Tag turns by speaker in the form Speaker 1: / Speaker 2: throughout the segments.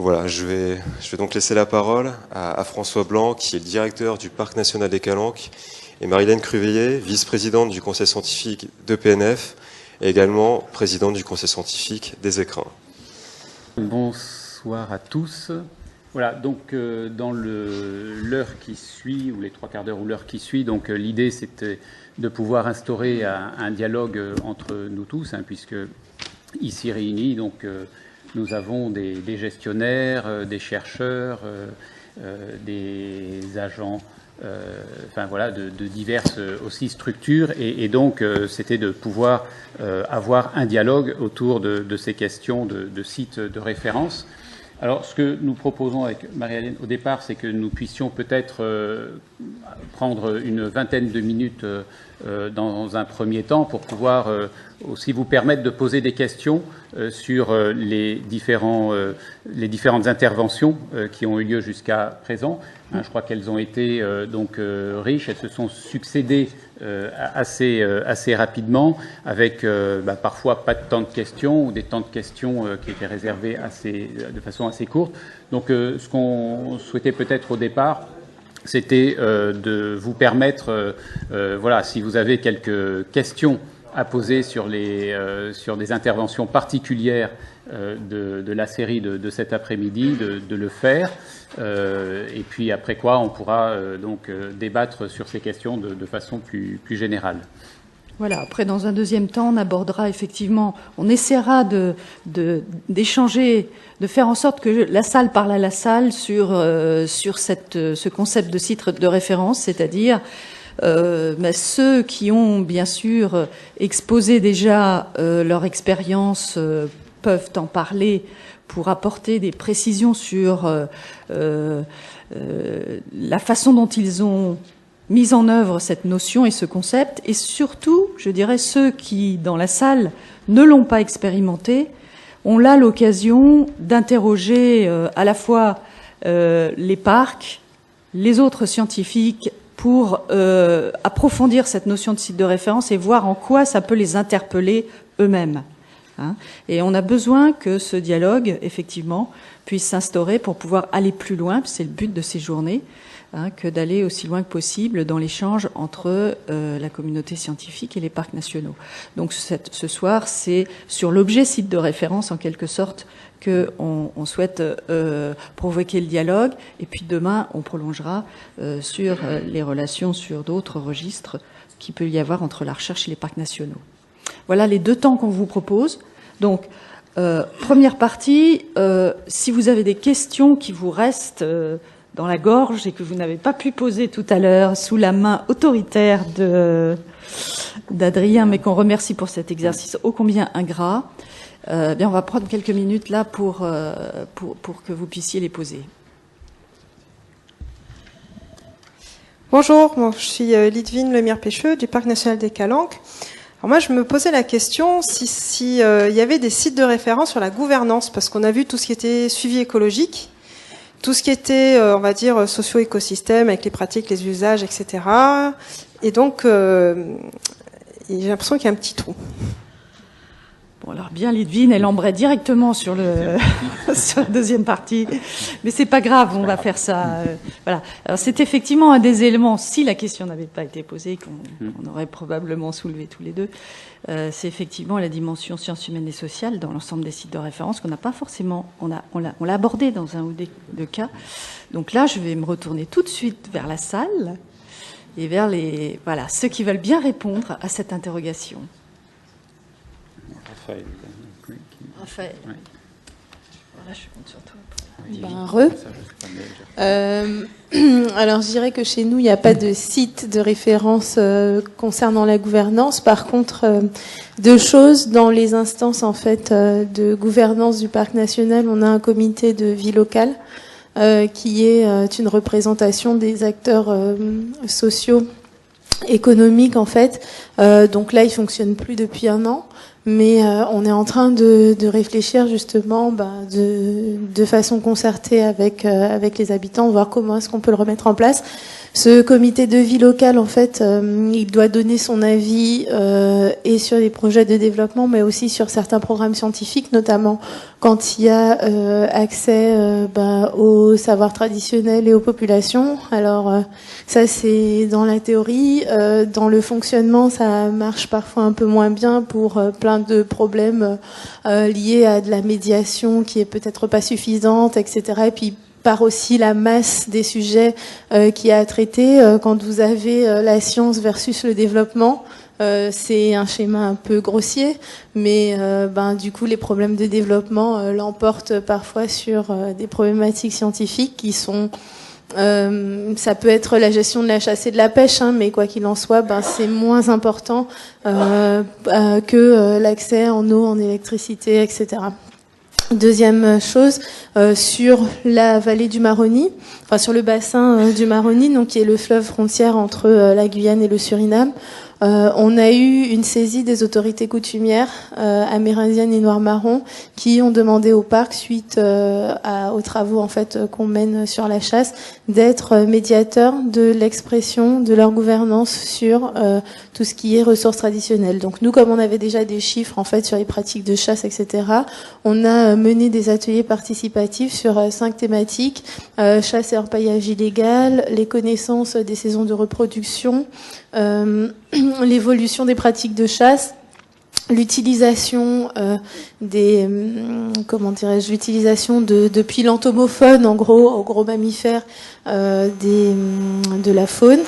Speaker 1: Voilà, je vais donc laisser la parole à François Blanc, qui est le directeur du Parc national des Calanques, et Marie-Hélène Cruveillet, vice-présidente du conseil scientifique de PNF, et également présidente du conseil scientifique des Écrins.
Speaker 2: Bonsoir à tous. Voilà, donc dans l'heure qui suit, ou les 3/4 d'heure ou l'heure qui suit, donc l'idée c'était de pouvoir instaurer un dialogue entre nous tous, puisque ici réunis, donc nous avons des gestionnaires, des chercheurs, des agents, enfin voilà, de diverses aussi structures, et donc c'était de pouvoir avoir un dialogue autour de ces questions de sites de référence. Alors, ce que nous proposons avec Marie-Hélène au départ, c'est que nous puissions peut-être prendre une vingtaine de minutes dans un premier temps pour pouvoir aussi vous permettre de poser des questions sur les différentes interventions qui ont eu lieu jusqu'à présent. Je crois qu'elles ont été donc riches, elles se sont succédées assez rapidement, avec parfois pas de temps de questions ou des temps de questions qui étaient réservés de façon assez courte. Donc ce qu'on souhaitait peut-être au départ, c'était de vous permettre, voilà, si vous avez quelques questions à poser sur des interventions particulières de la série de cet après-midi, de le faire. Et puis après quoi, on pourra donc débattre sur ces questions de façon plus générale.
Speaker 3: Voilà, après, dans un deuxième temps, on abordera effectivement, on essaiera d'échanger, de faire en sorte que la salle parle à la salle sur ce concept de site de référence, c'est-à-dire ceux qui ont bien sûr exposé déjà leur expérience peuvent en parler pour apporter des précisions sur la façon dont ils ont mis en œuvre cette notion et ce concept, et surtout, je dirais, ceux qui, dans la salle, ne l'ont pas expérimenté, ont là l'occasion d'interroger à la fois les parcs, les autres scientifiques, pour approfondir cette notion de site de référence et voir en quoi ça peut les interpeller eux-mêmes. Et on a besoin que ce dialogue, effectivement, puisse s'instaurer pour pouvoir aller plus loin, c'est le but de ces journées, que d'aller aussi loin que possible dans l'échange entre la communauté scientifique et les parcs nationaux. Donc ce soir, c'est sur l'objet site de référence, en quelque sorte, qu'on souhaite provoquer le dialogue, et puis demain, on prolongera sur les relations sur d'autres registres qu'il peut y avoir entre la recherche et les parcs nationaux. Voilà les deux temps qu'on vous propose. Donc, première partie, si vous avez des questions qui vous restent dans la gorge et que vous n'avez pas pu poser tout à l'heure sous la main autoritaire d'Adrien, mais qu'on remercie pour cet exercice ô combien ingrat, bien on va prendre quelques minutes là pour que vous puissiez les poser.
Speaker 4: Bonjour, je suis Lidvine Lemire-Pêcheux du Parc national des Calanques. Alors moi, je me posais la question si y avait des sites de référence sur la gouvernance, parce qu'on a vu tout ce qui était suivi écologique, tout ce qui était, on va dire, socio-écosystème, avec les pratiques, les usages, etc. Et donc, j'ai l'impression qu'il y a un petit trou.
Speaker 3: Bon, alors bien, Lidvine, elle embraye directement sur sur la deuxième partie. Mais c'est pas grave, on va faire ça. Voilà. Alors c'est effectivement un des éléments, si la question n'avait pas été posée, qu'on aurait probablement soulevé tous les deux, c'est effectivement la dimension sciences humaines et sociales dans l'ensemble des sites de référence qu'on n'a pas forcément, on l'a abordé dans un ou deux cas. Donc là, je vais me retourner tout de suite vers la salle et vers ceux qui veulent bien répondre à cette interrogation. Raphaël.
Speaker 5: Oui.
Speaker 3: Voilà, je compte sur toi.
Speaker 5: Alors, je dirais que chez nous, il n'y a pas de site de référence concernant la gouvernance. Par contre, deux choses. Dans les instances en fait de gouvernance du parc national, on a un comité de vie locale qui est une représentation des acteurs sociaux, économiques en fait. Donc là, il fonctionne plus depuis un an. Mais on est en train de réfléchir justement de façon concertée avec les habitants, voir comment est-ce qu'on peut le remettre en place. Ce comité de vie local, en fait, il doit donner son avis et sur les projets de développement, mais aussi sur certains programmes scientifiques, notamment quand il y a accès aux savoirs traditionnels et aux populations. Alors ça, c'est dans la théorie. Dans le fonctionnement, ça marche parfois un peu moins bien pour plein de problèmes liés à de la médiation qui est peut-être pas suffisante, etc. Et puis par aussi la masse des sujets qu'il y a à traiter. Quand vous avez la science versus le développement, c'est un schéma un peu grossier, mais du coup les problèmes de développement l'emportent parfois sur des problématiques scientifiques qui sont ça peut être la gestion de la chasse et de la pêche, hein, mais quoi qu'il en soit, c'est moins important que l'accès en eau, en électricité, etc. Deuxième chose, sur la vallée du Maroni, enfin sur le bassin du Maroni, donc qui est le fleuve frontière entre la Guyane et le Suriname. On a eu une saisie des autorités coutumières amérindiennes et Noir-Marron qui ont demandé au parc, suite aux travaux en fait qu'on mène sur la chasse, d'être médiateur de l'expression de leur gouvernance sur tout ce qui est ressources traditionnelles. Donc nous, comme on avait déjà des chiffres en fait sur les pratiques de chasse, etc., on a mené des ateliers participatifs sur 5 thématiques: chasse et orpaillage illégal, les connaissances des saisons de reproduction, l'évolution des pratiques de chasse, l'utilisation l'utilisation de piles en gros mammifères de la faune.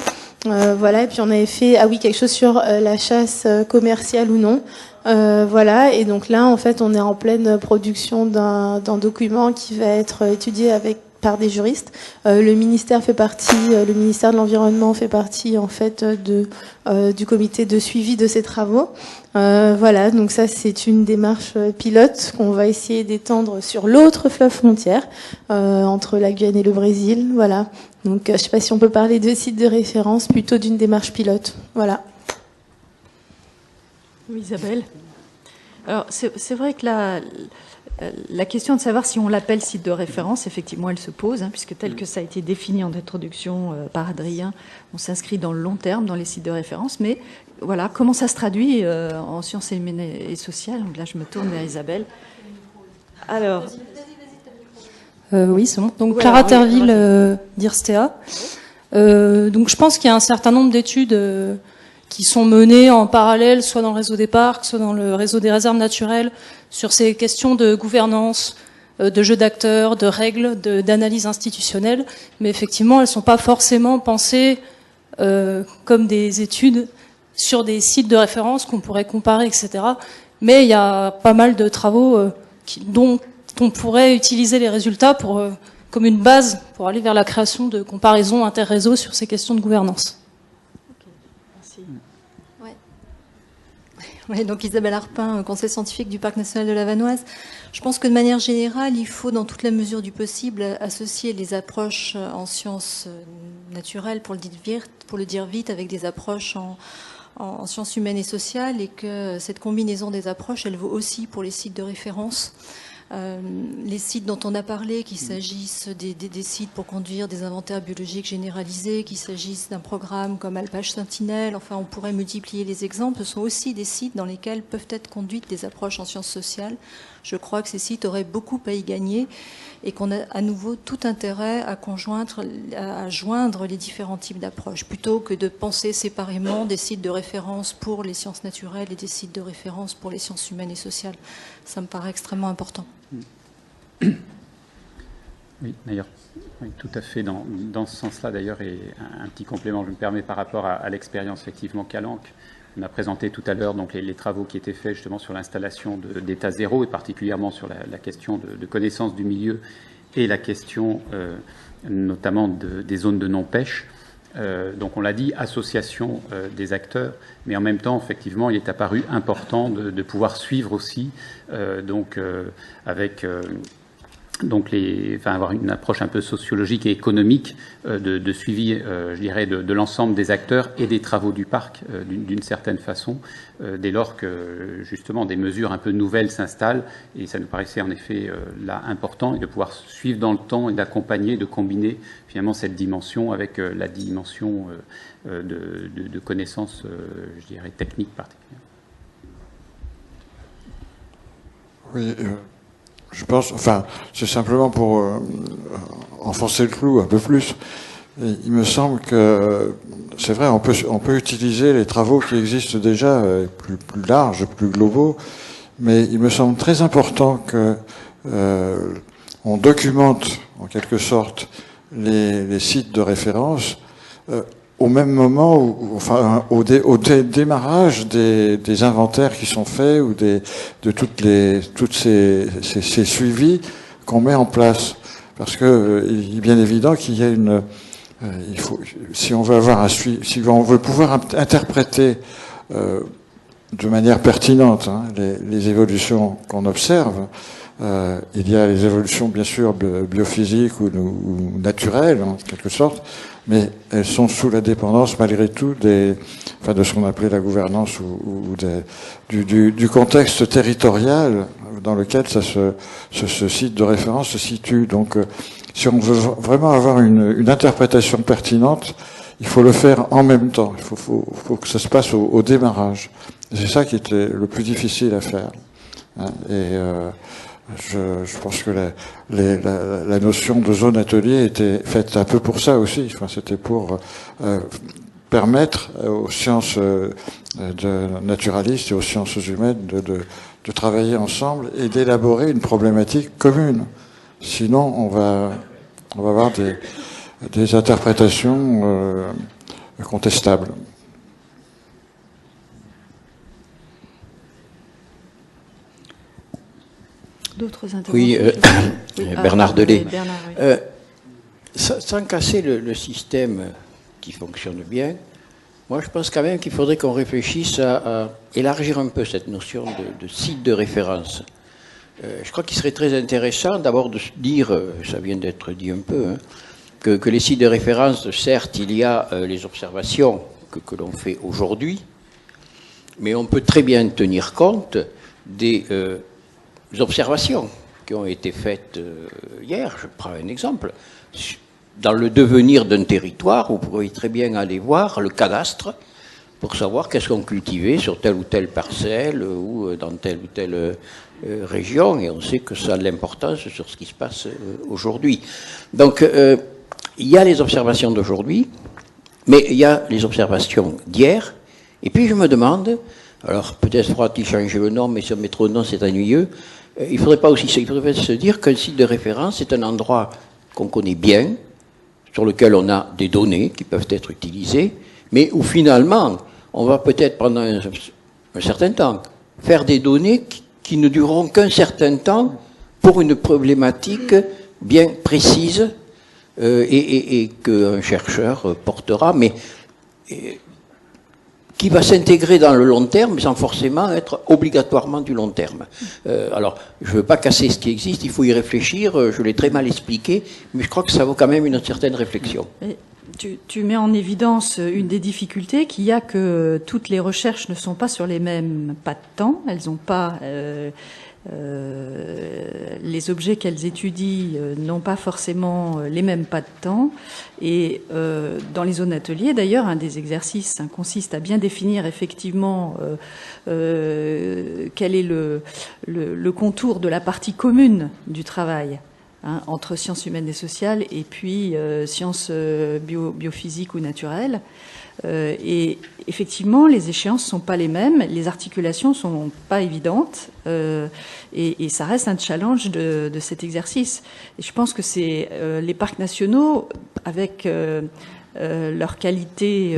Speaker 5: Voilà, et puis on avait fait quelque chose sur la chasse commerciale ou non. Voilà, et donc là en fait on est en pleine production d'un document qui va être étudié par des juristes. Le ministère de l'Environnement fait partie en fait du comité de suivi de ces travaux. Voilà, donc ça c'est une démarche pilote qu'on va essayer d'étendre sur l'autre fleuve frontière entre la Guyane et le Brésil. Voilà. Donc je ne sais pas si on peut parler de site de référence, plutôt d'une démarche pilote. Voilà.
Speaker 3: Oui, Isabelle. Alors c'est vrai que la question de savoir si on l'appelle site de référence, effectivement, elle se pose, puisque tel que ça a été défini en introduction par Adrien, on s'inscrit dans le long terme dans les sites de référence. Mais voilà, comment ça se traduit en sciences humaines et sociales? Donc là, je me tourne vers Isabelle. Alors,
Speaker 6: oui, c'est bon. Donc
Speaker 3: voilà,
Speaker 6: Clara Terville d'IRSTEA. Donc je pense qu'il y a un certain nombre d'études qui sont menées en parallèle, soit dans le réseau des parcs, soit dans le réseau des réserves naturelles, sur ces questions de gouvernance, de jeu d'acteurs, de règles, d'analyse institutionnelle. Mais effectivement, elles ne sont pas forcément pensées comme des études sur des sites de référence qu'on pourrait comparer, etc. Mais il y a pas mal de travaux dont on pourrait utiliser les résultats comme une base pour aller vers la création de comparaisons interréseaux sur ces questions de gouvernance.
Speaker 7: Oui, donc Isabelle Arpin, conseil scientifique du Parc national de la Vanoise. Je pense que de manière générale, il faut, dans toute la mesure du possible, associer les approches en sciences naturelles, pour le dire vite, avec des approches en sciences humaines et sociales, et que cette combinaison des approches, elle vaut aussi pour les sites de référence. Les sites dont on a parlé, qu'il s'agisse des sites pour conduire des inventaires biologiques généralisés, qu'il s'agisse d'un programme comme Alpage Sentinelle, enfin on pourrait multiplier les exemples, ce sont aussi des sites dans lesquels peuvent être conduites des approches en sciences sociales. Je crois que ces sites auraient beaucoup à y gagner et qu'on a à nouveau tout intérêt à joindre les différents types d'approches, plutôt que de penser séparément des sites de référence pour les sciences naturelles et des sites de référence pour les sciences humaines et sociales. Ça me paraît extrêmement important.
Speaker 2: Oui, d'ailleurs, oui, tout à fait dans ce sens-là, d'ailleurs, et un petit complément, je me permets, par rapport à l'expérience effectivement Calanque. On a présenté tout à l'heure donc les travaux qui étaient faits justement sur l'installation d'état zéro, et particulièrement sur la question de connaissance du milieu et la question notamment des zones de non-pêche. Donc on l'a dit, association des acteurs, mais en même temps, effectivement, il est apparu important de pouvoir suivre aussi, avec donc avoir une approche un peu sociologique et économique de suivi, je dirais, de l'ensemble des acteurs et des travaux du parc d'une certaine façon, dès lors que justement des mesures un peu nouvelles s'installent, et ça nous paraissait en effet là important, et de pouvoir suivre dans le temps et d'accompagner, de combiner finalement cette dimension avec la dimension de connaissances, je dirais, techniques particulières.
Speaker 8: Oui, je pense, enfin, c'est simplement pour enfoncer le clou un peu plus. Et il me semble que, c'est vrai, on peut utiliser les travaux qui existent déjà, plus larges, plus globaux, mais il me semble très important que on documente, en quelque sorte, les sites de référence au même moment, au démarrage des inventaires qui sont faits ou de toutes ces suivis qu'on met en place, parce que il est bien évident qu'il y a si on veut pouvoir interpréter de manière pertinente les évolutions qu'on observe. Il y a les évolutions bien sûr biophysiques ou naturelles en quelque sorte, mais elles sont sous la dépendance malgré tout de ce qu'on appelait la gouvernance ou du contexte territorial dans lequel ce site de référence se situe. Donc si on veut vraiment avoir une interprétation pertinente, il faut le faire en même temps. Il faut que ça se passe au démarrage. C'est ça qui était le plus difficile à faire. Je pense que la notion de zone atelier était faite un peu pour ça aussi. Enfin, c'était pour permettre aux sciences naturalistes et aux sciences humaines de travailler ensemble et d'élaborer une problématique commune. Sinon, on va avoir des interprétations contestables.
Speaker 3: D'autres interventions?
Speaker 9: Oui, Bernard Delay.
Speaker 3: Bernard, oui.
Speaker 9: Sans casser le système qui fonctionne bien, moi je pense quand même qu'il faudrait qu'on réfléchisse à élargir un peu cette notion de site de référence. Je crois qu'il serait très intéressant d'abord de se dire, ça vient d'être dit un peu, que les sites de référence, certes, il y a les observations que l'on fait aujourd'hui, mais on peut très bien tenir compte des observations qui ont été faites hier. Je prends un exemple. Dans le devenir d'un territoire, vous pourriez très bien aller voir le cadastre pour savoir qu'est-ce qu'on cultivait sur telle ou telle parcelle ou dans telle ou telle région, et on sait que ça a de l'importance sur ce qui se passe aujourd'hui. Donc, il y a les observations d'aujourd'hui, mais il y a les observations d'hier, et puis je me demande, alors peut-être faudra-t-il changer le nom, mais si on met trop de nom, c'est ennuyeux, il faudrait se dire qu'un site de référence est un endroit qu'on connaît bien, sur lequel on a des données qui peuvent être utilisées, mais où finalement, on va peut-être pendant un certain temps faire des données qui ne dureront qu'un certain temps pour une problématique bien précise et qu'un chercheur portera, mais qui va s'intégrer dans le long terme sans forcément être obligatoirement du long terme. Alors, je ne veux pas casser ce qui existe, il faut y réfléchir, je l'ai très mal expliqué, mais je crois que ça vaut quand même une certaine réflexion.
Speaker 3: Tu mets en évidence une des difficultés qu'il y a, que toutes les recherches ne sont pas sur les mêmes pas de temps, elles n'ont pas... les objets qu'elles étudient n'ont pas forcément les mêmes pas de temps, et dans les zones ateliers d'ailleurs, un des exercices consiste à bien définir effectivement quel est le contour de la partie commune du travail, entre sciences humaines et sociales et puis sciences biophysiques ou naturelles. Et effectivement, les échéances sont pas les mêmes, les articulations sont pas évidentes, et ça reste un challenge de cet exercice. Et je pense que c'est les parcs nationaux, avec leur qualité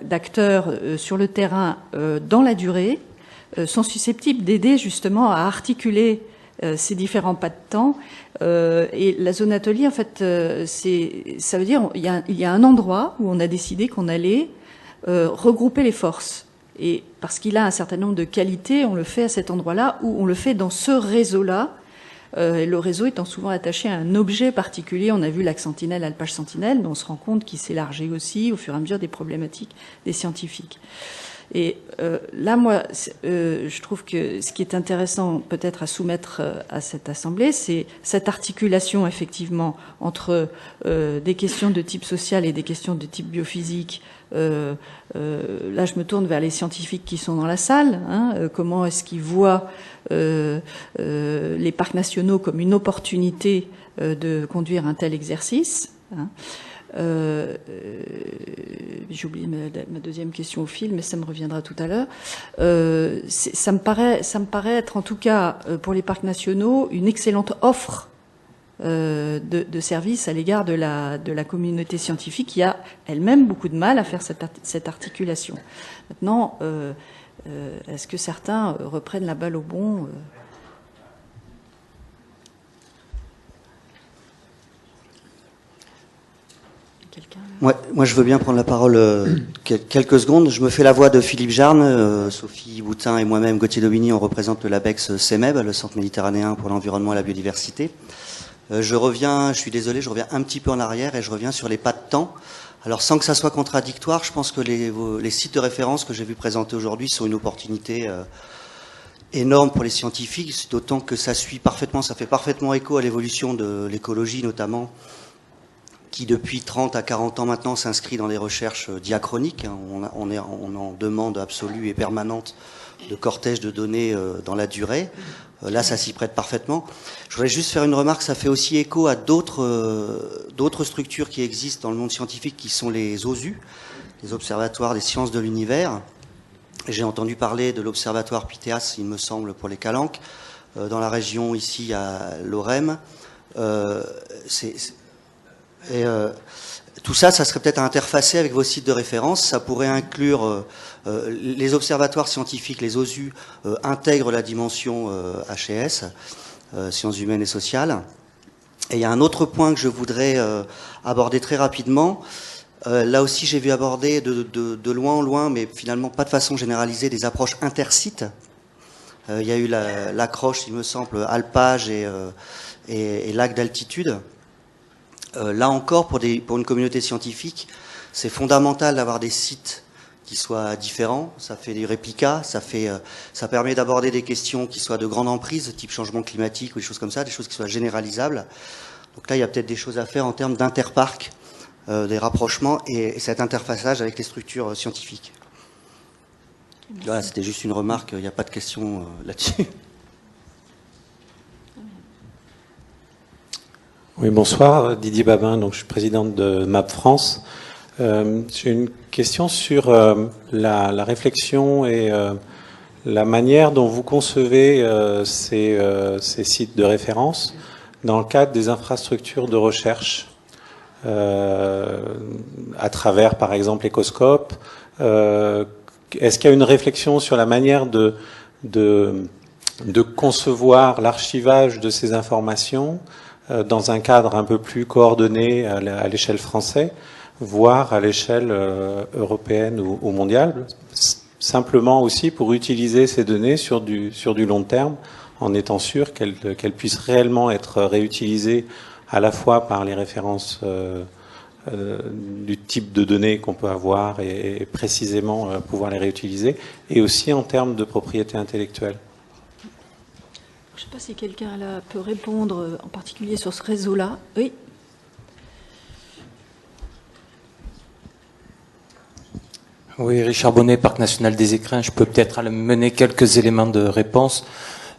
Speaker 3: d'acteurs sur le terrain dans la durée, sont susceptibles d'aider justement à articuler ces différents pas de temps. Et la zone atelier, en fait, ça veut dire il y a un endroit où on a décidé qu'on allait regrouper les forces. Et parce qu'il a un certain nombre de qualités, on le fait à cet endroit-là, ou on le fait dans ce réseau-là, le réseau étant souvent attaché à un objet particulier. On a vu l'axe sentinelle, alpage sentinelle, mais on se rend compte qu'il s'élargit aussi au fur et à mesure des problématiques des scientifiques. Et là, moi, je trouve que ce qui est intéressant peut-être à soumettre à cette Assemblée, c'est cette articulation effectivement entre des questions de type social et des questions de type biophysique. Là, je me tourne vers les scientifiques qui sont dans la salle. Comment est-ce qu'ils voient les parcs nationaux comme une opportunité de conduire un tel exercice, j'ai oublié ma deuxième question au fil, mais ça me reviendra tout à l'heure. Ça me paraît être, en tout cas, pour les parcs nationaux, une excellente offre de services à l'égard de la communauté scientifique qui a elle-même beaucoup de mal à faire cette articulation. Maintenant, est-ce que certains reprennent la balle au bond
Speaker 10: Moi, je veux bien prendre la parole quelques secondes. Je me fais la voix de Philippe Jarne. Sophie Boutin et moi-même, Gauthier Daubigny, on représente le LABEX CEMEB, le Centre méditerranéen pour l'environnement et la biodiversité. Je suis désolé, je reviens un petit peu en arrière et je reviens sur les pas de temps. Alors, sans que ça soit contradictoire, je pense que les sites de référence que j'ai vu présenter aujourd'hui sont une opportunité énorme pour les scientifiques, d'autant que ça fait parfaitement écho à l'évolution de l'écologie, notamment, qui depuis 30 à 40 ans maintenant s'inscrit dans les recherches diachroniques. On est en demande absolue et permanente de cortège de données dans la durée. Là, ça s'y prête parfaitement. Je voudrais juste faire une remarque, ça fait aussi écho à d'autres structures qui existent dans le monde scientifique, qui sont les OSU, les observatoires des sciences de l'univers. J'ai entendu parler de l'observatoire PITEAS, il me semble, pour les calanques, dans la région ici à Lorem. Tout ça serait peut-être à interfacer avec vos sites de référence. Ça pourrait inclure les observatoires scientifiques, les OSU, intègrent la dimension HES, sciences humaines et sociales. Et il y a un autre point que je voudrais aborder très rapidement. Là aussi, j'ai vu aborder de loin en loin, mais finalement pas de façon généralisée, des approches intersites. Il y a eu l'accroche, il me semble, alpage et lac d'altitude. Là encore, pour une communauté scientifique, c'est fondamental d'avoir des sites qui soient différents. Ça fait des réplicas, ça permet d'aborder des questions qui soient de grande emprise, type changement climatique ou des choses comme ça, des choses qui soient généralisables. Donc là, il y a peut-être des choses à faire en termes d'interparcs, des rapprochements et cet interfaçage avec les structures scientifiques. Voilà, c'était juste une remarque, il n'y a pas de question là-dessus.
Speaker 11: Oui, bonsoir, Didier Babin, donc je suis président de MAP France. J'ai une question sur la réflexion et la manière dont vous concevez ces sites de référence dans le cadre des infrastructures de recherche, à travers par exemple Ecoscope. Est-ce qu'il y a une réflexion sur la manière de concevoir l'archivage de ces informations dans un cadre un peu plus coordonné à l'échelle française, voire à l'échelle européenne ou mondiale, simplement aussi pour utiliser ces données sur du long terme, en étant sûr qu'elles puissent réellement être réutilisées à la fois par les références du type de données qu'on peut avoir et précisément pouvoir les réutiliser, et aussi en termes de propriété intellectuelle.
Speaker 3: Je ne sais pas si quelqu'un là peut répondre, en particulier sur ce réseau-là. Oui.
Speaker 12: Oui, Richard Bonnet, Parc national des Écrins. Je peux peut-être mener quelques éléments de réponse.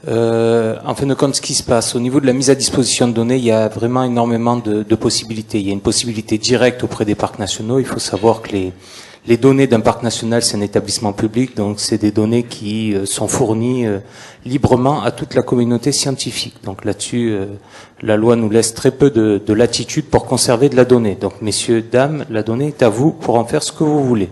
Speaker 12: En fin de compte, ce qui se passe au niveau de la mise à disposition de données, il y a vraiment énormément de possibilités. Il y a une possibilité directe auprès des parcs nationaux. Il faut savoir que les données d'un parc national, c'est un établissement public, donc c'est des données qui sont fournies librement à toute la communauté scientifique. Donc là-dessus, la loi nous laisse très peu de latitude pour conserver de la donnée. Donc messieurs, dames, la donnée est à vous pour en faire ce que vous voulez.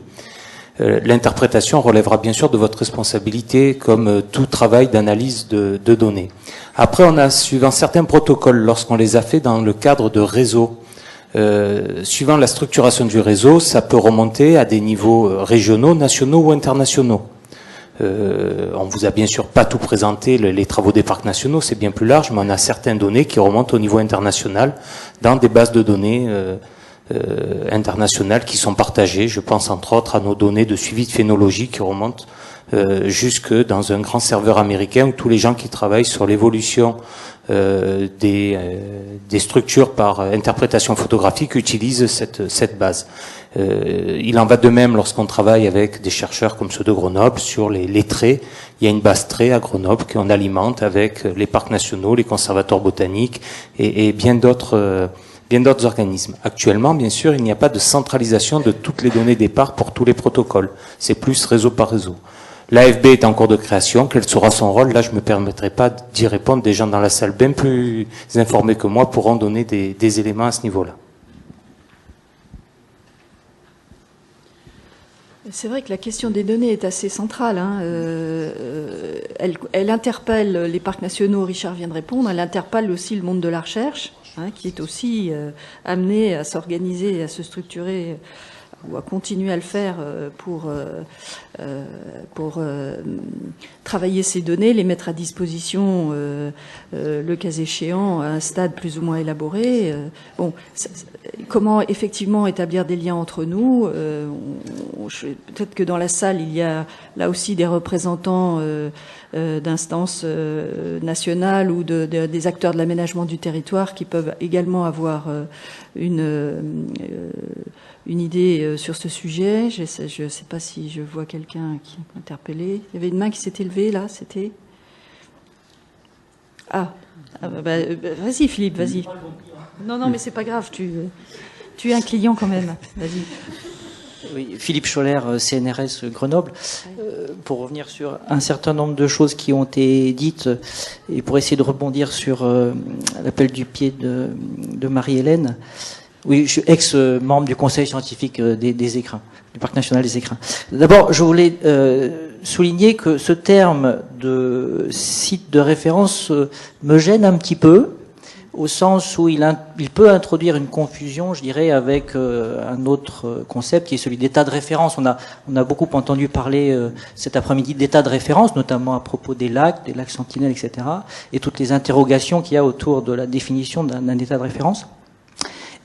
Speaker 12: L'interprétation relèvera bien sûr de votre responsabilité, comme tout travail d'analyse de données. Après, on a, suivant certains protocoles, lorsqu'on les a fait dans le cadre de réseaux, suivant la structuration du réseau, ça peut remonter à des niveaux régionaux, nationaux ou internationaux. On vous a bien sûr pas tout présenté, les travaux des parcs nationaux, c'est bien plus large, mais on a certaines données qui remontent au niveau international dans des bases de données internationales qui sont partagées. Je pense entre autres à nos données de suivi de phénologie qui remontent jusque dans un grand serveur américain où tous les gens qui travaillent sur l'évolution des structures par interprétation photographique utilisent cette base. Il en va de même lorsqu'on travaille avec des chercheurs comme ceux de Grenoble sur les traits. Il y a une base traits à Grenoble qu'on alimente avec les parcs nationaux, les conservatoires botaniques et bien d'autres organismes. Actuellement, bien sûr, il n'y a pas de centralisation de toutes les données des parcs pour tous les protocoles. C'est plus réseau par réseau. L'AFB est en cours de création. Quel sera son rôle? Là, je ne me permettrai pas d'y répondre. Des gens dans la salle bien plus informés que moi pourront donner des éléments à ce niveau-là.
Speaker 3: C'est vrai que la question des données est assez centrale. Elle interpelle les parcs nationaux, Richard vient de répondre, elle interpelle aussi le monde de la recherche, qui est aussi amené à s'organiser, à se structurer ou à continuer à le faire pour travailler ces données, les mettre à disposition, le cas échéant, à un stade plus ou moins élaboré. Comment effectivement établir des liens entre nous? Peut-être que dans la salle, il y a là aussi des représentants d'instances nationales ou des acteurs de l'aménagement du territoire qui peuvent également avoir une idée sur ce sujet. Je ne sais pas si je vois quelqu'un qui est interpellé. Il y avait une main qui s'était levée là, c'était... vas-y Philippe, vas-y. Non, mais c'est pas grave, tu es un client quand même. Vas-y.
Speaker 13: Oui, Philippe Scholler, CNRS Grenoble. Pour revenir sur un certain nombre de choses qui ont été dites et pour essayer de rebondir sur l'appel du pied de Marie-Hélène. Oui, je suis ex-membre du conseil scientifique des écrins, du Parc national des écrins. D'abord, je voulais souligner que ce terme de site de référence me gêne un petit peu, au sens où il peut introduire une confusion, je dirais, avec un autre concept qui est celui d'état de référence. On a beaucoup entendu parler cet après-midi d'état de référence, notamment à propos des lacs sentinelles, etc., et toutes les interrogations qu'il y a autour de la définition d'un état de référence.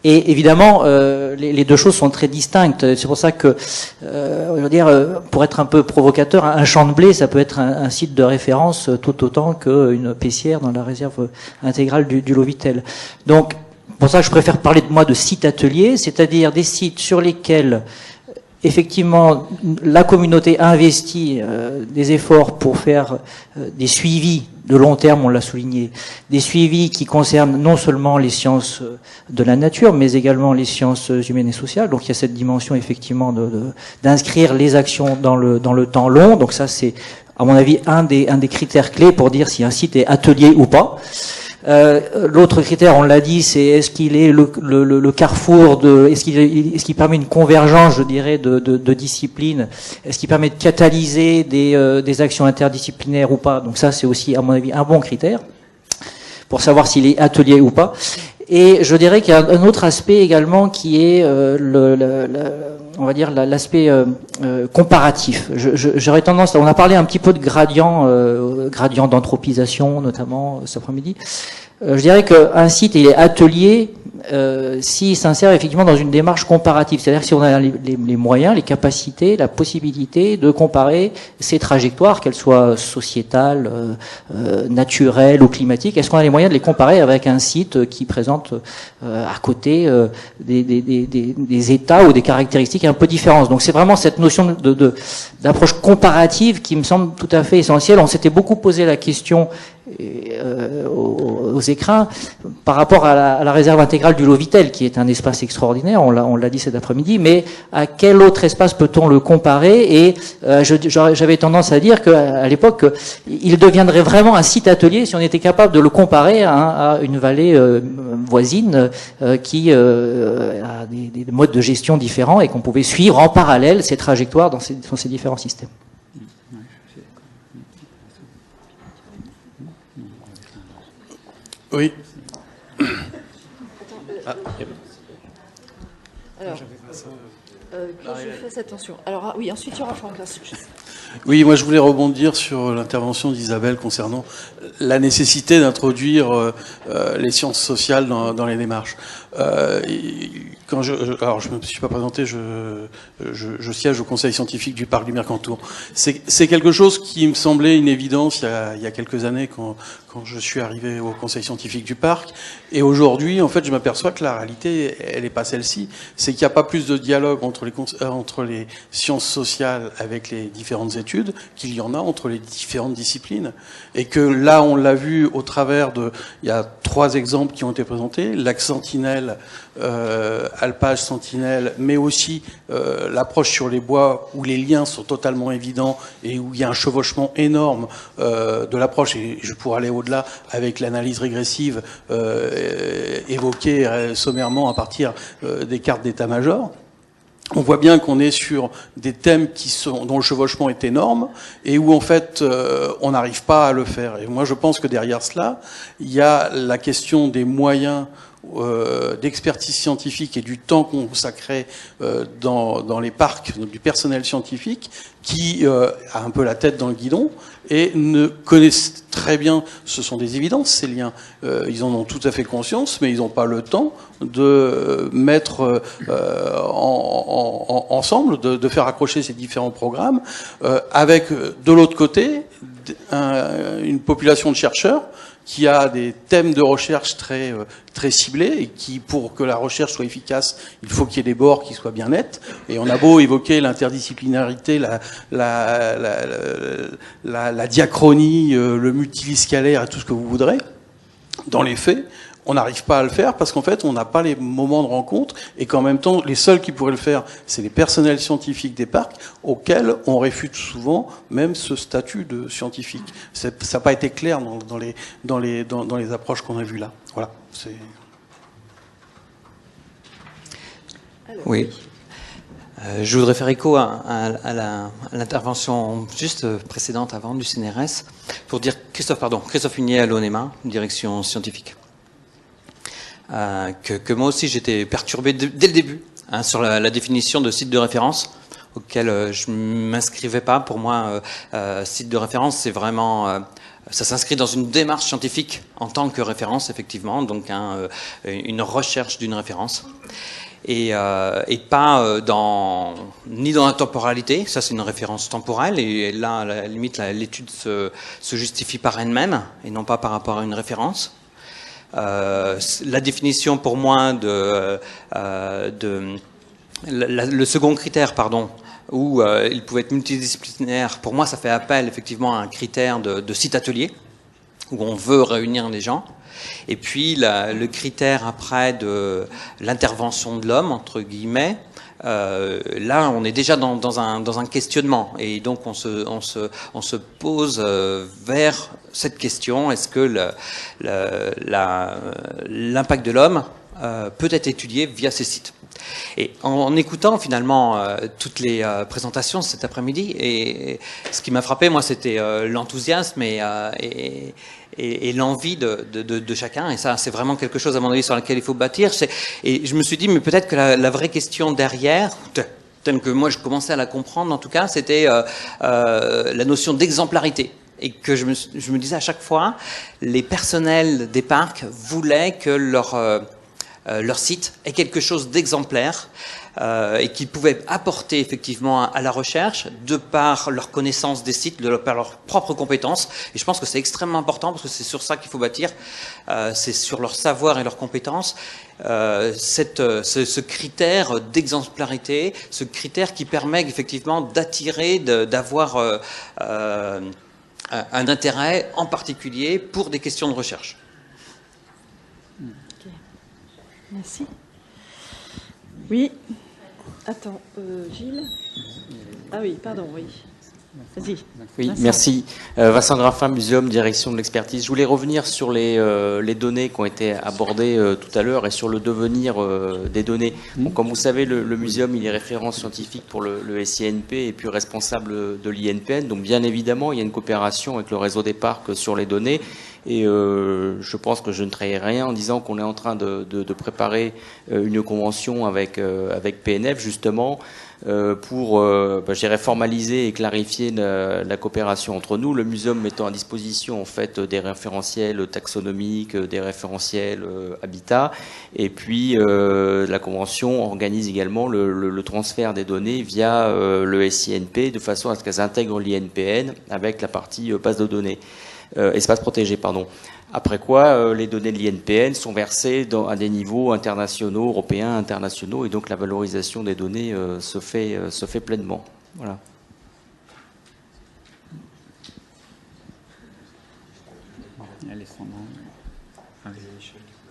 Speaker 13: Et évidemment, les deux choses sont très distinctes. C'est pour ça que, je veux dire, pour être un peu provocateur, un champ de blé, ça peut être un site de référence tout autant qu'une paissière dans la réserve intégrale du Lovitel. Donc, pour ça, je préfère parler de moi de sites ateliers, c'est-à-dire des sites sur lesquels effectivement la communauté a investi des efforts pour faire des suivis de long terme, on l'a souligné, des suivis qui concernent non seulement les sciences de la nature, mais également les sciences humaines et sociales. Donc il y a cette dimension effectivement d'inscrire les actions dans le temps long. Donc ça c'est, à mon avis, un des critères clés pour dire si un site est atelier ou pas. L'autre critère, on l'a dit, c'est est-ce qu'il est le carrefour est-ce qu'il permet une convergence, je dirais, de disciplines, est-ce qu'il permet de catalyser des actions interdisciplinaires ou pas. Donc ça, c'est aussi, à mon avis, un bon critère pour savoir s'il est atelier ou pas. Et je dirais qu'il y a un autre aspect également qui est on va dire l'aspect comparatif. J'aurais tendance, on a parlé un petit peu de gradient d'anthropisation notamment cet après-midi. Je dirais qu'un site il est atelier s'il s'insère effectivement dans une démarche comparative, c'est-à-dire si on a les moyens, les capacités, la possibilité de comparer ces trajectoires, qu'elles soient sociétales, naturelles ou climatiques, est-ce qu'on a les moyens de les comparer avec un site qui présente à côté des états ou des caractéristiques un peu différentes. Donc c'est vraiment cette notion d'approche comparative qui me semble tout à fait essentielle. On s'était beaucoup posé la question aux écrins par rapport à la réserve intégrale du Lovitel, qui est un espace extraordinaire, on l'a dit cet après-midi, mais à quel autre espace peut-on le comparer? Et j'avais tendance à dire qu'à l'époque, il deviendrait vraiment un site atelier si on était capable de le comparer à une vallée voisine qui a des modes de gestion différents et qu'on pouvait suivre en parallèle ces trajectoires dans ces différents systèmes.
Speaker 14: Oui.
Speaker 3: Alors, que je fasse attention. Alors, oui, ensuite il y aura Franck.
Speaker 14: Oui, moi je voulais rebondir sur l'intervention d'Isabelle concernant la nécessité d'introduire les sciences sociales dans les démarches. Alors je me suis pas présenté, je siège au conseil scientifique du parc du Mercantour. C'est quelque chose qui me semblait une évidence il y a quelques années quand je suis arrivé au conseil scientifique du parc. Et aujourd'hui, en fait, je m'aperçois que la réalité, elle n'est pas celle-ci. C'est qu'il n'y a pas plus de dialogue entre les sciences sociales avec les différentes études qu'il y en a entre les différentes disciplines. Et que là, on l'a vu au travers il y a 3 exemples qui ont été présentés, l'axe Sentinelle, alpage Sentinelle, mais aussi l'approche sur les bois où les liens sont totalement évidents et où il y a un chevauchement énorme de l'approche, et je pourrais aller au-delà avec l'analyse régressive évoquée sommairement à partir des cartes d'état-major. On voit bien qu'on est sur des thèmes dont le chevauchement est énorme et où en fait on n'arrive pas à le faire. Et moi je pense que derrière cela, il y a la question des moyens d'expertise scientifique et du temps consacré dans les parcs, donc du personnel scientifique qui a un peu la tête dans le guidon et ne connaissent très bien, ce sont des évidences ces liens, ils en ont tout à fait conscience, mais ils n'ont pas le temps de mettre ensemble, de faire accrocher ces différents programmes, avec de l'autre côté une population de chercheurs qui a des thèmes de recherche très ciblés et qui, pour que la recherche soit efficace, il faut qu'il y ait des bords qui soient bien nets. Et on a beau évoquer l'interdisciplinarité, la diachronie, le multiliscalaire et tout ce que vous voudrez, dans les faits, on n'arrive pas à le faire parce qu'en fait, on n'a pas les moments de rencontre et qu'en même temps, les seuls qui pourraient le faire, c'est les personnels scientifiques des parcs auxquels on réfute souvent même ce statut de scientifique. Ça n'a pas été clair dans les approches qu'on a vues là. Voilà.
Speaker 15: Oui. Je voudrais faire écho à l'intervention juste précédente avant du CNRS pour dire Christophe Hunier à l'ONEMA, direction scientifique. Que moi aussi j'étais perturbé dès le début sur la définition de site de référence auquel je m'inscrivais pas. Pour moi, site de référence, c'est vraiment ça s'inscrit dans une démarche scientifique en tant que référence, effectivement, donc une recherche d'une référence. Et pas ni dans la temporalité, ça c'est une référence temporelle, et là, à la limite, l'étude se justifie par elle-même, et non pas par rapport à une référence. La définition pour moi le second critère, où il pouvait être multidisciplinaire, pour moi ça fait appel effectivement à un critère de site atelier, où on veut réunir des gens. Et puis le critère après de l'intervention de l'homme, entre guillemets, là on est déjà dans un questionnement, et donc on se pose vers cette question: est-ce que l'impact de l'homme peut être étudié via ces sites? Et en écoutant finalement toutes les présentations cet après-midi, et ce qui m'a frappé, moi, c'était l'enthousiasme et l'envie de chacun, et ça c'est vraiment quelque chose à mon avis sur lequel il faut bâtir. Et je me suis dit, mais peut-être que la vraie question derrière, telle que moi je commençais à la comprendre en tout cas, c'était la notion d'exemplarité. Et que je me disais à chaque fois, les personnels des parcs voulaient que leur site ait quelque chose d'exemplaire et qu'ils pouvaient apporter effectivement à la recherche de par leur connaissance des sites, par leurs propres compétences. Et je pense que c'est extrêmement important parce que c'est sur ça qu'il faut bâtir, c'est sur leur savoir et leurs compétences, ce critère d'exemplarité, ce critère qui permet effectivement d'attirer, d'avoir un intérêt en particulier pour des questions de recherche.
Speaker 3: Merci. Oui. Attends, Gilles. Ah oui, pardon, oui. Vas-y.
Speaker 16: Oui, merci. Vincent Graffin, Muséum, direction de l'expertise. Je voulais revenir sur les données qui ont été abordées tout à l'heure et sur le devenir des données. Bon, comme vous savez, le Muséum, il est référent scientifique pour le SINP et puis responsable de l'INPN. Donc bien évidemment, il y a une coopération avec le réseau des parcs sur les données. Et je pense que je ne trahirai rien en disant qu'on est en train de préparer une convention avec PNF, justement, pour, je dirais, formaliser et clarifier la coopération entre nous. Le muséum mettant à disposition en fait des référentiels taxonomiques, des référentiels habitat, et puis la convention organise également le transfert des données via le SINP de façon à ce qu'elles intègrent l'INPN avec la partie base de données, espace protégé, pardon. Après quoi, les données de l'INPN sont versées à des niveaux internationaux, européens, internationaux, et donc la valorisation des données se fait pleinement. Voilà.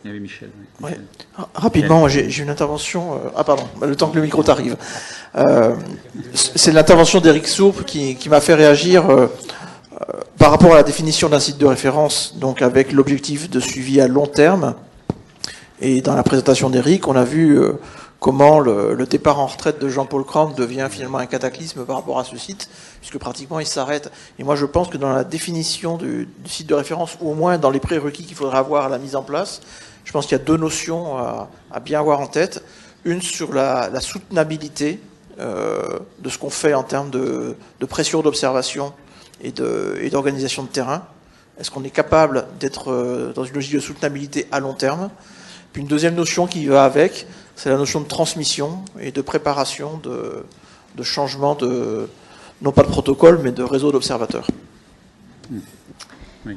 Speaker 2: Il y avait Michel.
Speaker 17: Oui. Rapidement, j'ai une intervention. Ah pardon, le temps que le micro t'arrive. C'est l'intervention d'Éric Sourp qui m'a fait réagir par rapport à la définition d'un site de référence, donc avec l'objectif de suivi à long terme. Et dans la présentation d'Éric, on a vu comment le départ en retraite de Jean-Paul Crank devient finalement un cataclysme par rapport à ce site, puisque pratiquement il s'arrête. Et moi je pense que dans la définition du site de référence, ou au moins dans les prérequis qu'il faudra avoir à la mise en place, je pense qu'il y a deux notions à bien avoir en tête. Une sur la soutenabilité de ce qu'on fait en termes de pression d'observation et d'organisation de terrain. Est-ce qu'on est capable d'être dans une logique de soutenabilité à long terme? Puis une deuxième notion qui va avec, c'est la notion de transmission et de préparation de changement non pas de protocole, mais de réseau d'observateurs.
Speaker 2: Oui.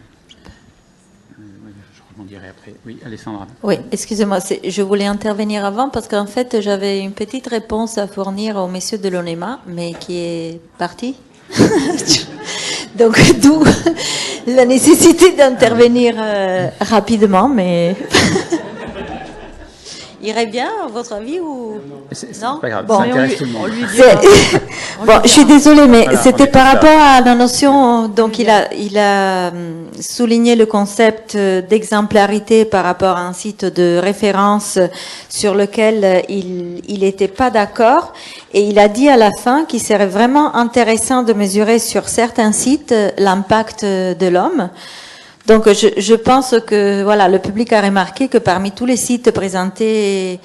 Speaker 2: Je rebondirai après. Oui, Alessandra.
Speaker 18: Oui, excusez-moi, je voulais intervenir avant parce qu'en fait, j'avais une petite réponse à fournir au monsieur de l'ONEMA, mais qui est parti. Donc, d'où la nécessité d'intervenir rapidement, mais... Irait bien, à votre avis, ou... Non,
Speaker 2: pas grave,
Speaker 18: bon,
Speaker 2: ça intéresse tout le monde.
Speaker 18: Bon, je suis désolée, mais voilà, c'était par rapport à la notion... Donc, il a souligné le concept d'exemplarité par rapport à un site de référence sur lequel il n'était pas d'accord. Et il a dit à la fin qu'il serait vraiment intéressant de mesurer sur certains sites l'impact de l'homme. Donc, je pense que voilà, le public a remarqué que parmi tous les sites présentés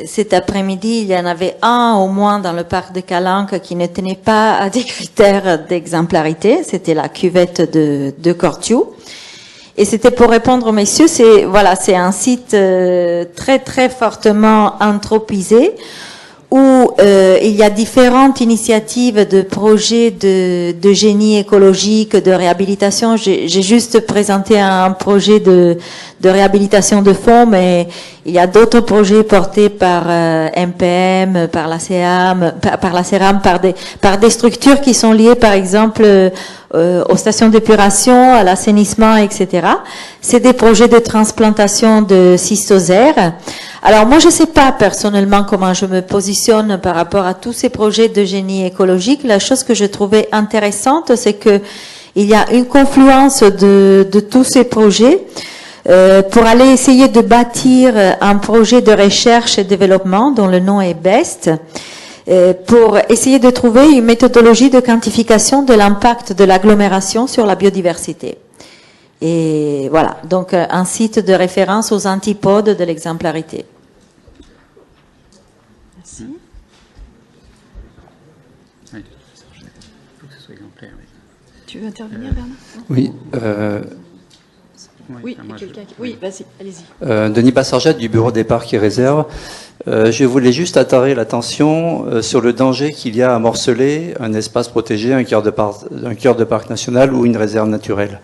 Speaker 18: cet après-midi, il y en avait un au moins dans le parc de Calanque qui ne tenait pas à des critères d'exemplarité. C'était la cuvette de Cortiou. Et c'était pour répondre aux messieurs, c'est un site très très fortement anthropisé, où il y a différentes initiatives de projets de génie écologique, de réhabilitation. J'ai juste présenté un projet de réhabilitation de fonds, mais il y a d'autres projets portés par MPM, par la CERAM, par des structures qui sont liées, par exemple, aux stations d'épuration, à l'assainissement, etc. C'est des projets de transplantation de cystosères. Alors moi, je ne sais pas personnellement comment je me positionne par rapport à tous ces projets de génie écologique. La chose que je trouvais intéressante, c'est que il y a une confluence de tous ces projets pour aller essayer de bâtir un projet de recherche et développement dont le nom est BEST, pour essayer de trouver une méthodologie de quantification de l'impact de l'agglomération sur la biodiversité. Et voilà, donc un site de référence aux antipodes de l'exemplarité.
Speaker 3: Merci.
Speaker 2: Oui, il faut que ce soit exemplaire. Oui.
Speaker 3: Tu veux intervenir, Bernard?
Speaker 19: Oui.
Speaker 3: Oui, quelqu'un. Oui, vas-y, allez-y.
Speaker 19: Denis Bassargette du Bureau des Parcs et Réserves. Je voulais juste attirer l'attention sur le danger qu'il y a à morceler un espace protégé, un cœur de parc national ou une réserve naturelle.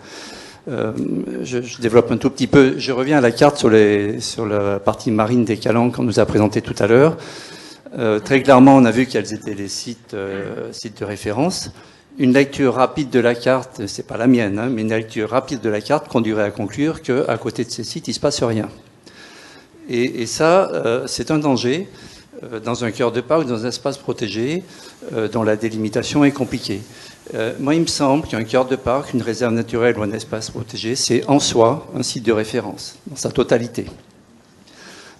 Speaker 19: Je développe un tout petit peu. Je reviens à la carte sur la partie marine des Calanques qu'on nous a présenté tout à l'heure. Très clairement, on a vu quels étaient les sites de référence. Une lecture rapide de la carte, c'est pas la mienne, hein, mais une lecture rapide de la carte conduirait à conclure qu'à côté de ces sites, il se passe rien. Et ça, c'est un danger dans un cœur de parc, dans un espace protégé, dont la délimitation est compliquée. Moi, il me semble qu'un cœur de parc, une réserve naturelle ou un espace protégé, c'est en soi un site de référence, dans sa totalité.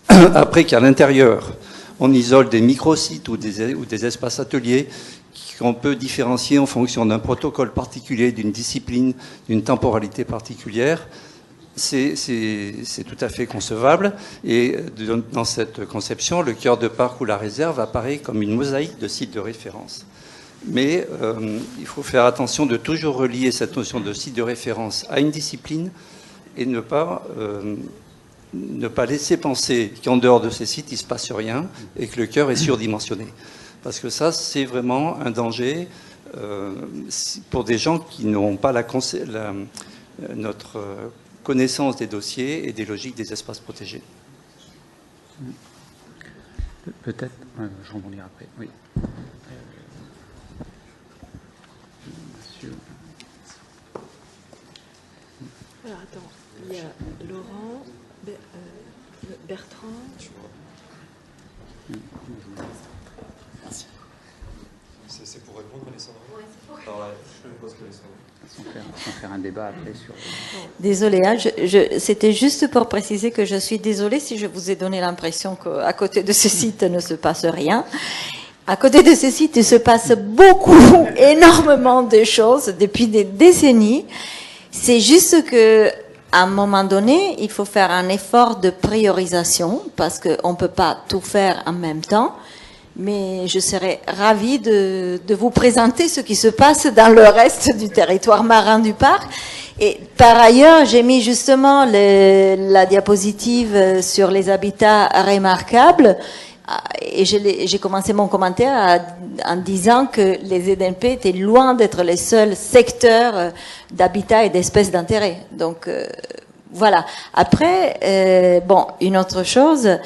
Speaker 19: Après qu'à l'intérieur, on isole des micro-sites ou des espaces ateliers qu'on peut différencier en fonction d'un protocole particulier, d'une discipline, d'une temporalité particulière, c'est tout à fait concevable. Et dans cette conception, le cœur de parc ou la réserve apparaît comme une mosaïque de sites de référence. Mais il faut faire attention de toujours relier cette notion de site de référence à une discipline et ne pas laisser penser qu'en dehors de ces sites, il ne se passe rien et que le cœur est surdimensionné. Parce que ça, c'est vraiment un danger pour des gens qui n'ont pas notre connaissance des dossiers et des logiques des espaces protégés.
Speaker 2: Peut-être, je rebondirai après. Oui. Monsieur.
Speaker 3: Alors attends, il y a Laurent, Bertrand.
Speaker 1: Merci. C'est pour répondre à Alessandra? Oui, c'est pour répondre. Alors, je pose que Alessandra.
Speaker 2: Sans faire un débat après sur...
Speaker 18: Désolée, hein, c'était juste pour préciser que je suis désolée si je vous ai donné l'impression qu'à côté de ce site ne se passe rien. À côté de ce site, il se passe beaucoup, énormément de choses depuis des décennies. C'est juste que, à un moment donné, il faut faire un effort de priorisation parce qu'on ne peut pas tout faire en même temps. Mais je serais ravie de vous présenter ce qui se passe dans le reste du territoire marin du parc. Et par ailleurs, j'ai mis justement la diapositive sur les habitats remarquables. Et j'ai commencé mon commentaire en disant que les EDNP étaient loin d'être les seuls secteurs d'habitat et d'espèces d'intérêt. Donc voilà. Après, une autre chose,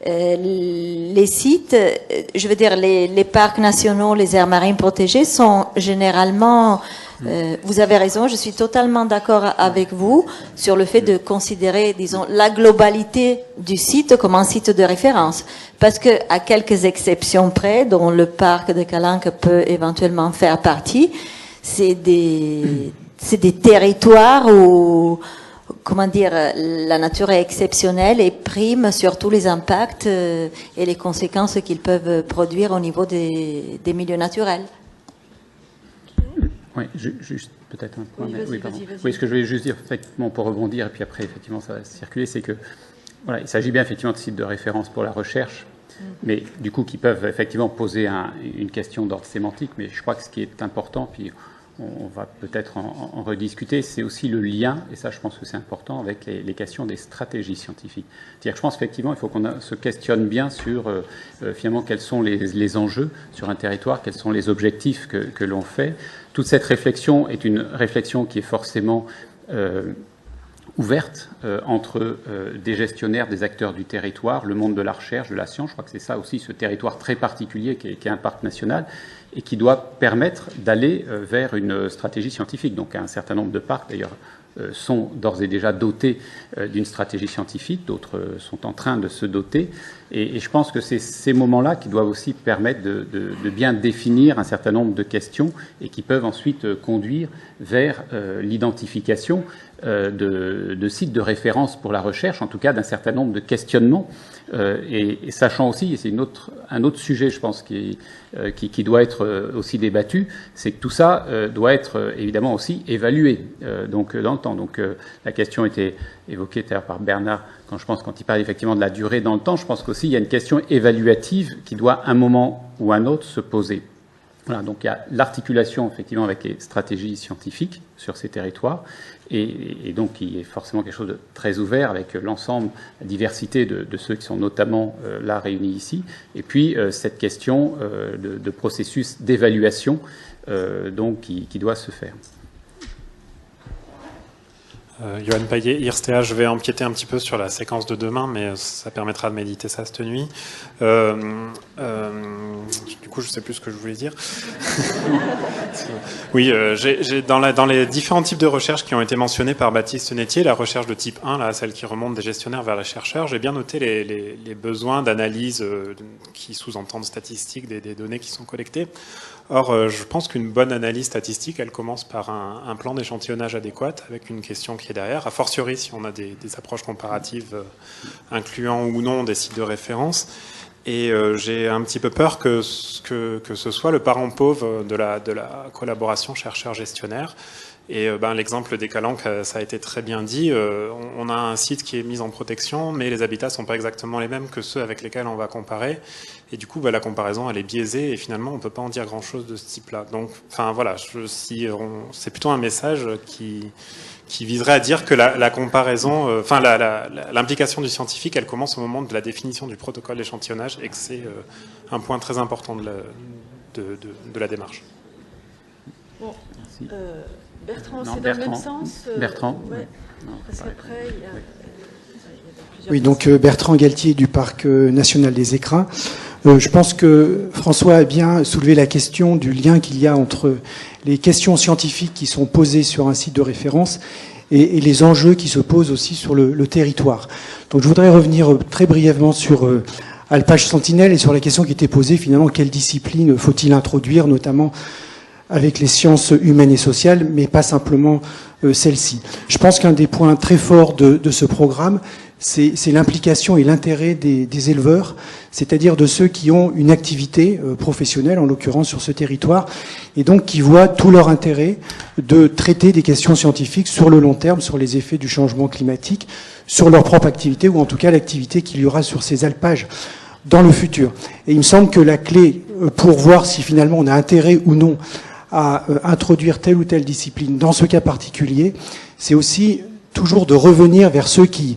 Speaker 18: les sites, je veux dire les parcs nationaux, les aires marines protégées sont généralement... vous avez raison, je suis totalement d'accord avec vous sur le fait de considérer, disons, la globalité du site comme un site de référence. Parce que, à quelques exceptions près, dont le parc de Calanque peut éventuellement faire partie, c'est des territoires où, comment dire, la nature est exceptionnelle et prime sur tous les impacts et les conséquences qu'ils peuvent produire au niveau des milieux naturels.
Speaker 2: Oui, juste peut-être un point.
Speaker 3: Oui,
Speaker 2: pardon.
Speaker 3: vas-y.
Speaker 2: Oui, ce que je voulais juste dire, effectivement, pour rebondir, et puis après, effectivement, ça va circuler, c'est que, voilà, il s'agit bien, effectivement, de sites de référence pour la recherche, mais du coup, qui peuvent, effectivement, poser une question d'ordre sémantique, mais je crois que ce qui est important, puis on va peut-être en rediscuter, c'est aussi le lien, et ça, je pense que c'est important, avec les questions des stratégies scientifiques. C'est-à-dire que je pense, effectivement, il faut qu'on se questionne bien sur, finalement, quels sont les enjeux sur un territoire, quels sont les objectifs que l'on fait. Toute cette réflexion est une réflexion qui est forcément ouverte entre des gestionnaires, des acteurs du territoire, le monde de la recherche, de la science. Je crois que c'est ça aussi, ce territoire très particulier qui est un parc national et qui doit permettre d'aller vers une stratégie scientifique. Donc un certain nombre de parcs, d'ailleurs, sont d'ores et déjà dotés d'une stratégie scientifique, d'autres sont en train de se doter. Et je pense que c'est ces moments-là qui doivent aussi permettre de bien définir un certain nombre de questions et qui peuvent ensuite conduire vers l'identification de sites de référence pour la recherche, en tout cas d'un certain nombre de questionnements. Et sachant aussi, et c'est un autre sujet, je pense, qui doit être aussi débattu, c'est que tout ça doit être évidemment aussi évalué donc dans le temps. Donc la question était évoquée par Bernard quand il parle effectivement de la durée dans le temps. Je pense qu'aussi il y a une question évaluative qui doit à un moment ou à un autre se poser. Voilà, donc il y a l'articulation effectivement avec les stratégies scientifiques sur ces territoires et donc qui est forcément quelque chose de très ouvert avec l'ensemble, la diversité de ceux qui sont notamment là réunis ici, et puis cette question de processus d'évaluation donc qui doit se faire.
Speaker 11: Johan Payet, IRSTEA, je vais empiéter un petit peu sur la séquence de demain, mais ça permettra de méditer ça cette nuit. Du coup, je ne sais plus ce que je voulais dire. Oui, dans les différents types de recherches qui ont été mentionnés par Baptiste Netier, la recherche de type 1, là, celle qui remonte des gestionnaires vers les chercheurs, j'ai bien noté les besoins d'analyse qui sous-entendent statistiques des données qui sont collectées. Or, je pense qu'une bonne analyse statistique, elle commence par un plan d'échantillonnage adéquat avec une question qui est derrière, a fortiori si on a des approches comparatives incluant ou non des sites de référence. Et j'ai un petit peu peur que ce soit le parent pauvre de la collaboration chercheur-gestionnaire
Speaker 20: Et l'exemple des calanques, ça a été très bien dit. On a un site qui est mis en protection, mais les habitats ne sont pas exactement les mêmes que ceux avec lesquels on va comparer. Et du coup, la comparaison, elle est biaisée, et finalement, on ne peut pas en dire grand-chose de ce type-là. Donc, voilà, c'est plutôt un message qui viserait à dire que la comparaison, l'implication du scientifique, elle commence au moment de la définition du protocole d'échantillonnage, et que c'est un point très important de la démarche.
Speaker 3: Bon, Bertrand, c'est dans le même sens.
Speaker 2: Bertrand.
Speaker 3: Ouais. Parce qu'après, il y a plusieurs.
Speaker 21: Oui, donc Bertrand Galtier du Parc national des Écrins. Je pense que François a bien soulevé la question du lien qu'il y a entre les questions scientifiques qui sont posées sur un site de référence et les enjeux qui se posent aussi sur le territoire. Donc je voudrais revenir très brièvement sur Alpage Sentinelle et sur la question qui était posée finalement, quelle discipline faut-il introduire, notamment avec les sciences humaines et sociales, mais pas simplement celle-ci. Je pense qu'un des points très forts de ce programme, c'est l'implication et l'intérêt des éleveurs, c'est-à-dire de ceux qui ont une activité professionnelle, en l'occurrence sur ce territoire, et donc qui voient tout leur intérêt de traiter des questions scientifiques sur le long terme, sur les effets du changement climatique, sur leur propre activité, ou en tout cas l'activité qu'il y aura sur ces alpages dans le futur. Et il me semble que la clé pour voir si finalement on a intérêt ou non à introduire telle ou telle discipline dans ce cas particulier, c'est aussi toujours de revenir vers ceux qui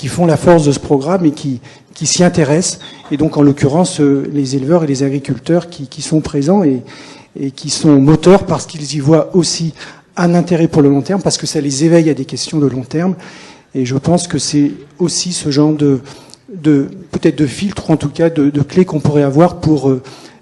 Speaker 21: font la force de ce programme et qui s'y intéressent, et donc en l'occurrence les éleveurs et les agriculteurs qui sont présents et qui sont moteurs parce qu'ils y voient aussi un intérêt pour le long terme, parce que ça les éveille à des questions de long terme. Et je pense que c'est aussi ce genre peut-être de filtre, ou en tout cas de clés qu'on pourrait avoir pour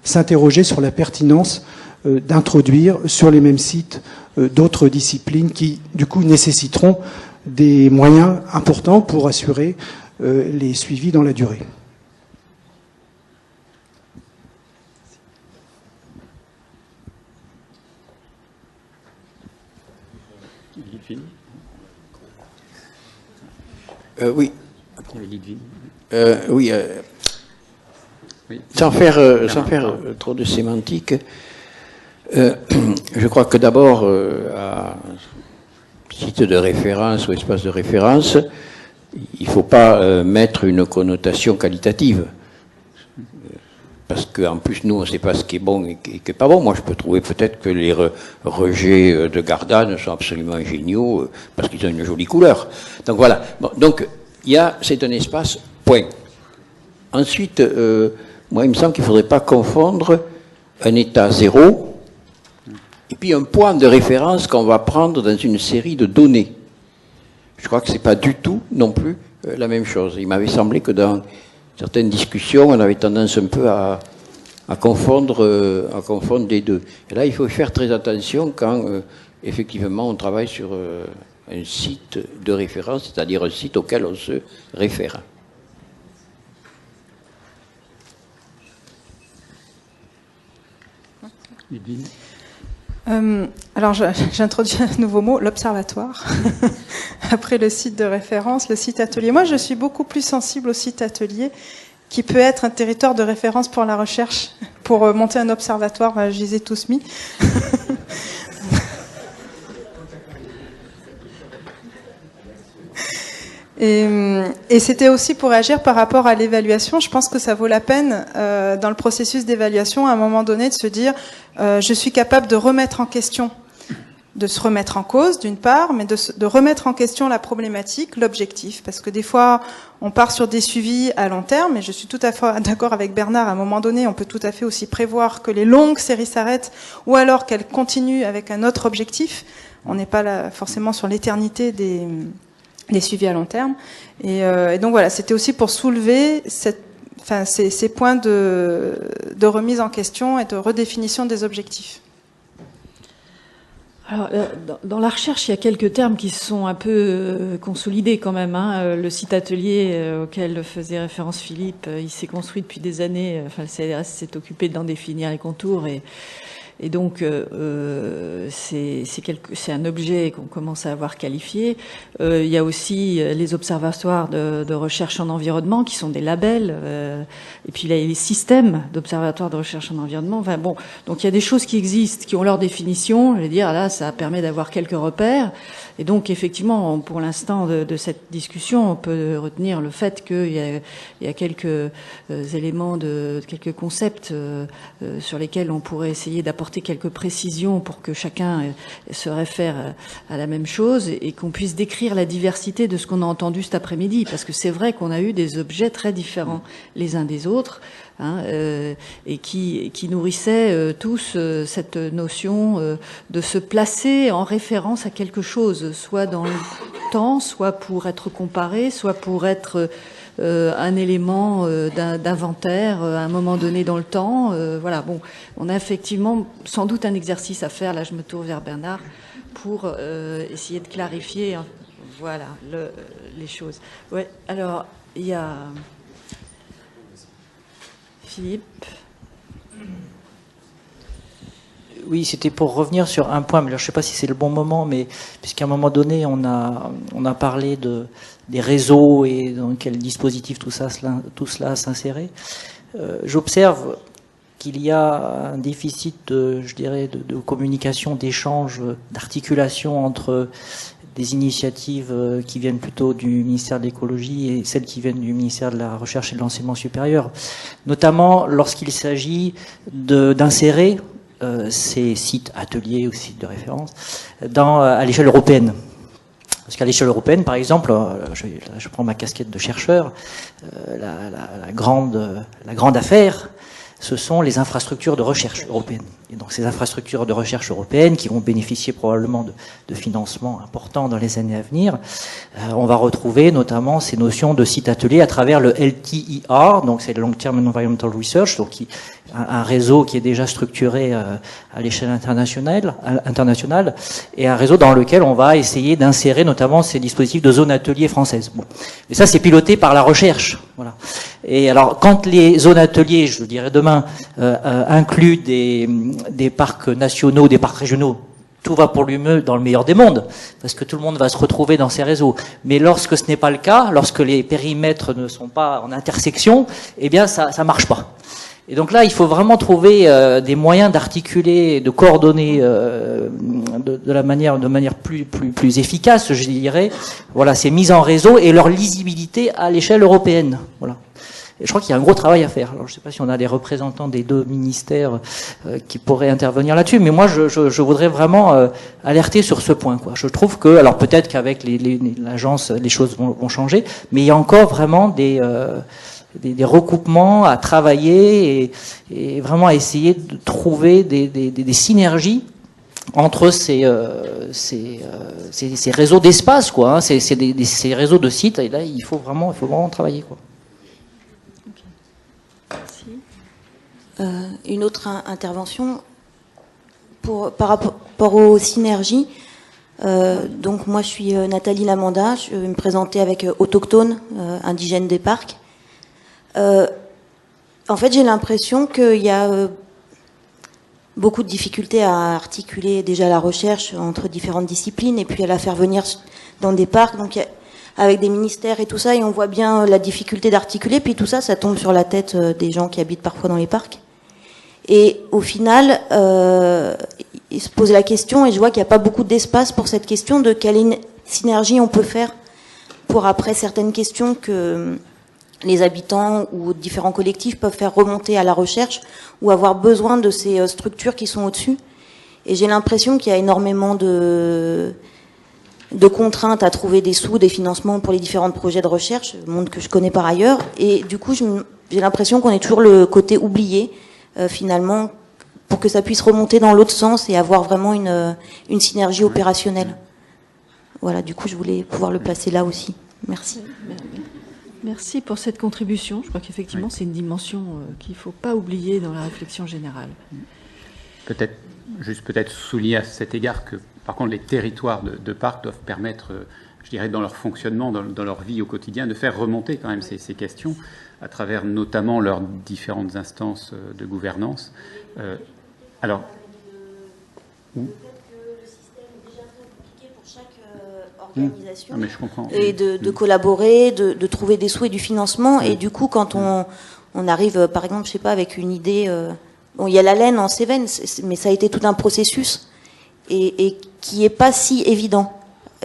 Speaker 21: s'interroger sur la pertinence d'introduire sur les mêmes sites d'autres disciplines qui, du coup, nécessiteront des moyens importants pour assurer les suivis dans la durée.
Speaker 9: Oui. Oui. Sans faire trop de sémantique, je crois que d'abord, à site de référence ou espace de référence, il ne faut pas mettre une connotation qualitative. Parce qu'en plus, nous, on ne sait pas ce qui est bon et qui n'est pas bon. Moi, je peux trouver peut-être que les rejets de Gardanne sont absolument géniaux parce qu'ils ont une jolie couleur. Donc voilà. Bon, donc, c'est un espace, point. Ensuite, moi, il me semble qu'il ne faudrait pas confondre un état zéro et puis un point de référence qu'on va prendre dans une série de données. Je crois que ce n'est pas du tout non plus la même chose. Il m'avait semblé que dans certaines discussions, on avait tendance un peu à confondre les deux. Et là, il faut faire très attention quand, effectivement, on travaille sur un site de référence, c'est-à-dire un site auquel on se réfère.
Speaker 4: Alors, j'introduis un nouveau mot, l'observatoire. Après le site de référence, le site atelier. Moi, je suis beaucoup plus sensible au site atelier, qui peut être un territoire de référence pour la recherche. Pour monter un observatoire, je les ai tous mis. Et c'était aussi pour agir par rapport à l'évaluation. Je pense que ça vaut la peine, dans le processus d'évaluation, à un moment donné, de se dire je suis capable de remettre en question, de se remettre en cause, d'une part, mais de remettre en question la problématique, l'objectif. Parce que des fois, on part sur des suivis à long terme, et je suis tout à fait d'accord avec Bernard, à un moment donné, on peut tout à fait aussi prévoir que les longues séries s'arrêtent, ou alors qu'elles continuent avec un autre objectif. On n'est pas là forcément sur l'éternité des suivis à long terme. Et donc voilà, c'était aussi pour soulever ces points de remise en question et de redéfinition des objectifs.
Speaker 3: Alors, dans la recherche, il y a quelques termes qui sont un peu consolidés quand même. Le site atelier auquel faisait référence Philippe, il s'est construit depuis des années. Enfin, le CNRS s'est occupé d'en définir les contours Et donc, c'est un objet qu'on commence à avoir qualifié. Il y a aussi les observatoires de recherche en environnement, qui sont des labels. Et puis, il y a les systèmes d'observatoires de recherche en environnement. Enfin, bon, donc il y a des choses qui existent, qui ont leur définition. Je vais dire, là, ça permet d'avoir quelques repères. Et donc, effectivement, pour l'instant de cette discussion, on peut retenir le fait qu'il y a quelques éléments, quelques concepts sur lesquels on pourrait essayer d'apporter quelques précisions pour que chacun se réfère à la même chose et qu'on puisse décrire la diversité de ce qu'on a entendu cet après-midi. Parce que c'est vrai qu'on a eu des objets très différents les uns des autres. Et qui nourrissaient tous cette notion de se placer en référence à quelque chose, soit dans le temps, soit pour être comparé, soit pour être un élément d'inventaire à un moment donné dans le temps. Voilà, bon, on a effectivement sans doute un exercice à faire, là je me tourne vers Bernard, pour essayer de clarifier voilà, les choses. Ouais, alors, il y a... Philippe.
Speaker 13: Oui, c'était pour revenir sur un point, mais là, je ne sais pas si c'est le bon moment, mais puisqu'à un moment donné, on a parlé des réseaux et dans quel dispositif tout cela s'insérait. J'observe qu'il y a un déficit, je dirais, de communication, d'échange, d'articulation entre des initiatives qui viennent plutôt du ministère de l'écologie et celles qui viennent du ministère de la recherche et de l'enseignement supérieur, notamment lorsqu'il s'agit d'insérer ces sites ateliers ou sites de référence à l'échelle européenne. Parce qu'à l'échelle européenne, par exemple, je prends ma casquette de chercheur, la grande affaire, ce sont les infrastructures de recherche européennes. Et donc ces infrastructures de recherche européennes qui vont bénéficier probablement de financements importants dans les années à venir, on va retrouver notamment ces notions de sites ateliers à travers le LTER, donc c'est le Long Term Environmental Research, donc un réseau qui est déjà structuré à l'échelle internationale, et un réseau dans lequel on va essayer d'insérer notamment ces dispositifs de zones ateliers françaises. Bon. Et ça, c'est piloté par la recherche. Voilà. Et alors, quand les zones ateliers, je dirais demain, incluent des parcs nationaux, des parcs régionaux, tout va pour le mieux dans le meilleur des mondes, parce que tout le monde va se retrouver dans ces réseaux. Mais lorsque ce n'est pas le cas, lorsque les périmètres ne sont pas en intersection, eh bien, ça marche pas. Et donc là, il faut vraiment trouver des moyens d'articuler, de coordonner de manière plus efficace, je dirais, voilà, ces mises en réseau et leur lisibilité à l'échelle européenne. Voilà. Et je crois qu'il y a un gros travail à faire. Alors, je ne sais pas si on a des représentants des deux ministères qui pourraient intervenir là-dessus, mais moi, je voudrais vraiment alerter sur ce point, quoi. Je trouve que, alors peut-être qu'avec l'agence, les choses vont changer, mais il y a encore vraiment des recoupements à travailler et vraiment à essayer de trouver des synergies entre ces réseaux d'espace, quoi, hein, ces réseaux de sites, et là il faut vraiment travailler, quoi.
Speaker 18: Une autre intervention par rapport aux synergies. Donc moi je suis Nathalie Lamanda, je vais me présenter avec Autochtones, indigènes des parcs. En fait, j'ai l'impression qu'il y a beaucoup de difficultés à articuler déjà la recherche entre différentes disciplines et puis à la faire venir dans des parcs, donc avec des ministères et tout ça, et on voit bien la difficulté d'articuler, puis tout ça, ça tombe sur la tête des gens qui habitent parfois dans les parcs. Et au final, il se pose la question, et je vois qu'il n'y a pas beaucoup d'espace pour cette question de quelle synergie on peut faire pour après certaines questions que les habitants ou différents collectifs peuvent faire remonter à la recherche ou avoir besoin de ces structures qui sont au-dessus. Et j'ai l'impression qu'il y a énormément de contraintes à trouver des sous, des financements pour les différents projets de recherche, monde que je connais par ailleurs. Et du coup, j'ai l'impression qu'on est toujours le côté oublié, finalement, pour que ça puisse remonter dans l'autre sens et avoir vraiment une synergie opérationnelle. Voilà, du coup, je voulais pouvoir le placer là aussi. Merci.
Speaker 3: Merci pour cette contribution. Je crois qu'effectivement, c'est une dimension qu'il ne faut pas oublier dans la réflexion générale.
Speaker 2: Peut-être souligner à cet égard que, par contre, les territoires de parcs doivent permettre, je dirais, dans leur fonctionnement, dans leur vie au quotidien, de faire remonter quand même ces questions à travers notamment leurs différentes instances de gouvernance. Alors,
Speaker 18: organisation,
Speaker 2: mais je comprends.
Speaker 18: Et de collaborer, de trouver des sous et du financement. Et du coup, quand on arrive, par exemple, je sais pas, avec une idée, bon, il y a la laine en Cévennes, mais ça a été tout un processus et qui est pas si évident.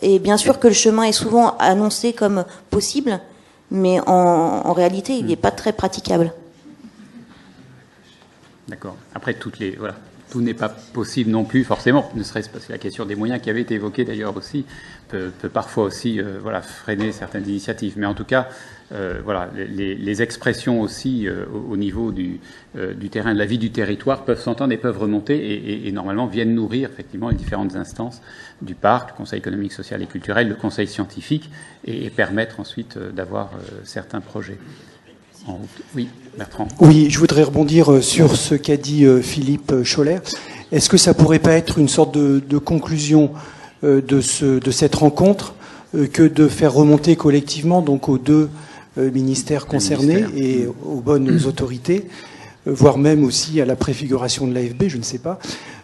Speaker 18: Et bien sûr que le chemin est souvent annoncé comme possible, mais en réalité, il n'est pas très praticable.
Speaker 2: D'accord. Après, voilà, tout n'est pas possible non plus, forcément, ne serait-ce parce que la question des moyens qui avait été évoquée d'ailleurs aussi peut parfois aussi voilà, freiner certaines initiatives. Mais en tout cas, voilà, les expressions aussi au niveau du terrain, de la vie du territoire peuvent s'entendre et peuvent remonter et normalement viennent nourrir effectivement les différentes instances du parc, le Conseil économique, social et culturel, le Conseil scientifique et permettre ensuite d'avoir certains projets. Oui, Bertrand.
Speaker 21: Oui, je voudrais rebondir sur ce qu'a dit Philippe Scholler. Est-ce que ça pourrait pas être une sorte de conclusion de cette rencontre que de faire remonter collectivement donc aux deux ministères concernés et aux bonnes autorités, voire même aussi à la préfiguration de l'AFB, je ne sais pas,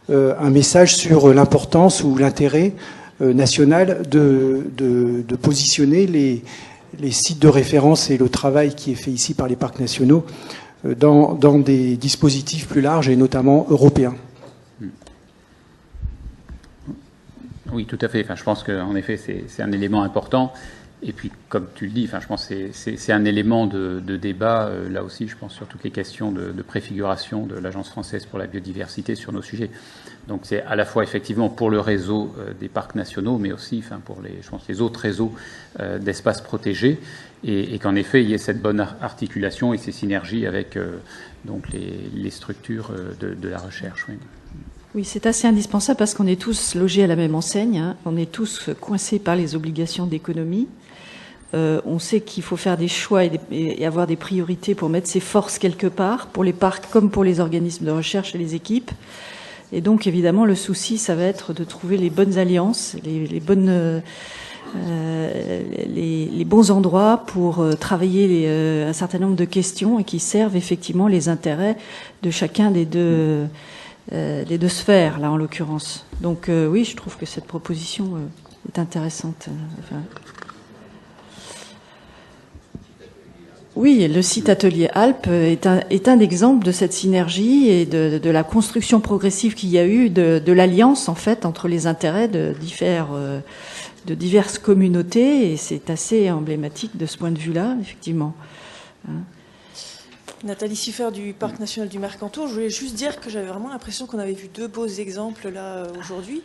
Speaker 21: un message sur l'importance ou l'intérêt national de positionner les sites de référence et le travail qui est fait ici par les parcs nationaux dans des dispositifs plus larges et notamment européens.
Speaker 2: Oui, tout à fait. Enfin, je pense qu'en effet, c'est un élément important. Et puis, comme tu le dis, enfin, je pense que c'est un élément de débat, là aussi, je pense, sur toutes les questions de préfiguration de l'Agence française pour la biodiversité sur nos sujets. Donc, c'est à la fois, effectivement, pour le réseau des parcs nationaux, mais aussi enfin, pour les autres réseaux d'espaces protégés, et qu'en effet, il y ait cette bonne articulation et ces synergies avec donc les structures de la recherche. Oui.
Speaker 3: Oui, c'est assez indispensable parce qu'on est tous logés à la même enseigne, hein. On est tous coincés par les obligations d'économie. On sait qu'il faut faire des choix et avoir des priorités pour mettre ses forces quelque part, pour les parcs comme pour les organismes de recherche et les équipes. Et donc, évidemment, le souci, ça va être de trouver les bonnes alliances, les bons endroits pour travailler un certain nombre de questions et qui servent effectivement les intérêts de chacun des deux sphères, là, en l'occurrence. Donc, oui, je trouve que cette proposition est intéressante. Enfin, oui, le site Atelier Alpes est un exemple de cette synergie et de la construction progressive qu'il y a eu, de l'alliance, en fait, entre les intérêts de diverses communautés, et c'est assez emblématique de ce point de vue-là, effectivement.
Speaker 5: Nathalie Siffer du Parc national du Mercantour. Je voulais juste dire que j'avais vraiment l'impression qu'on avait vu deux beaux exemples là aujourd'hui,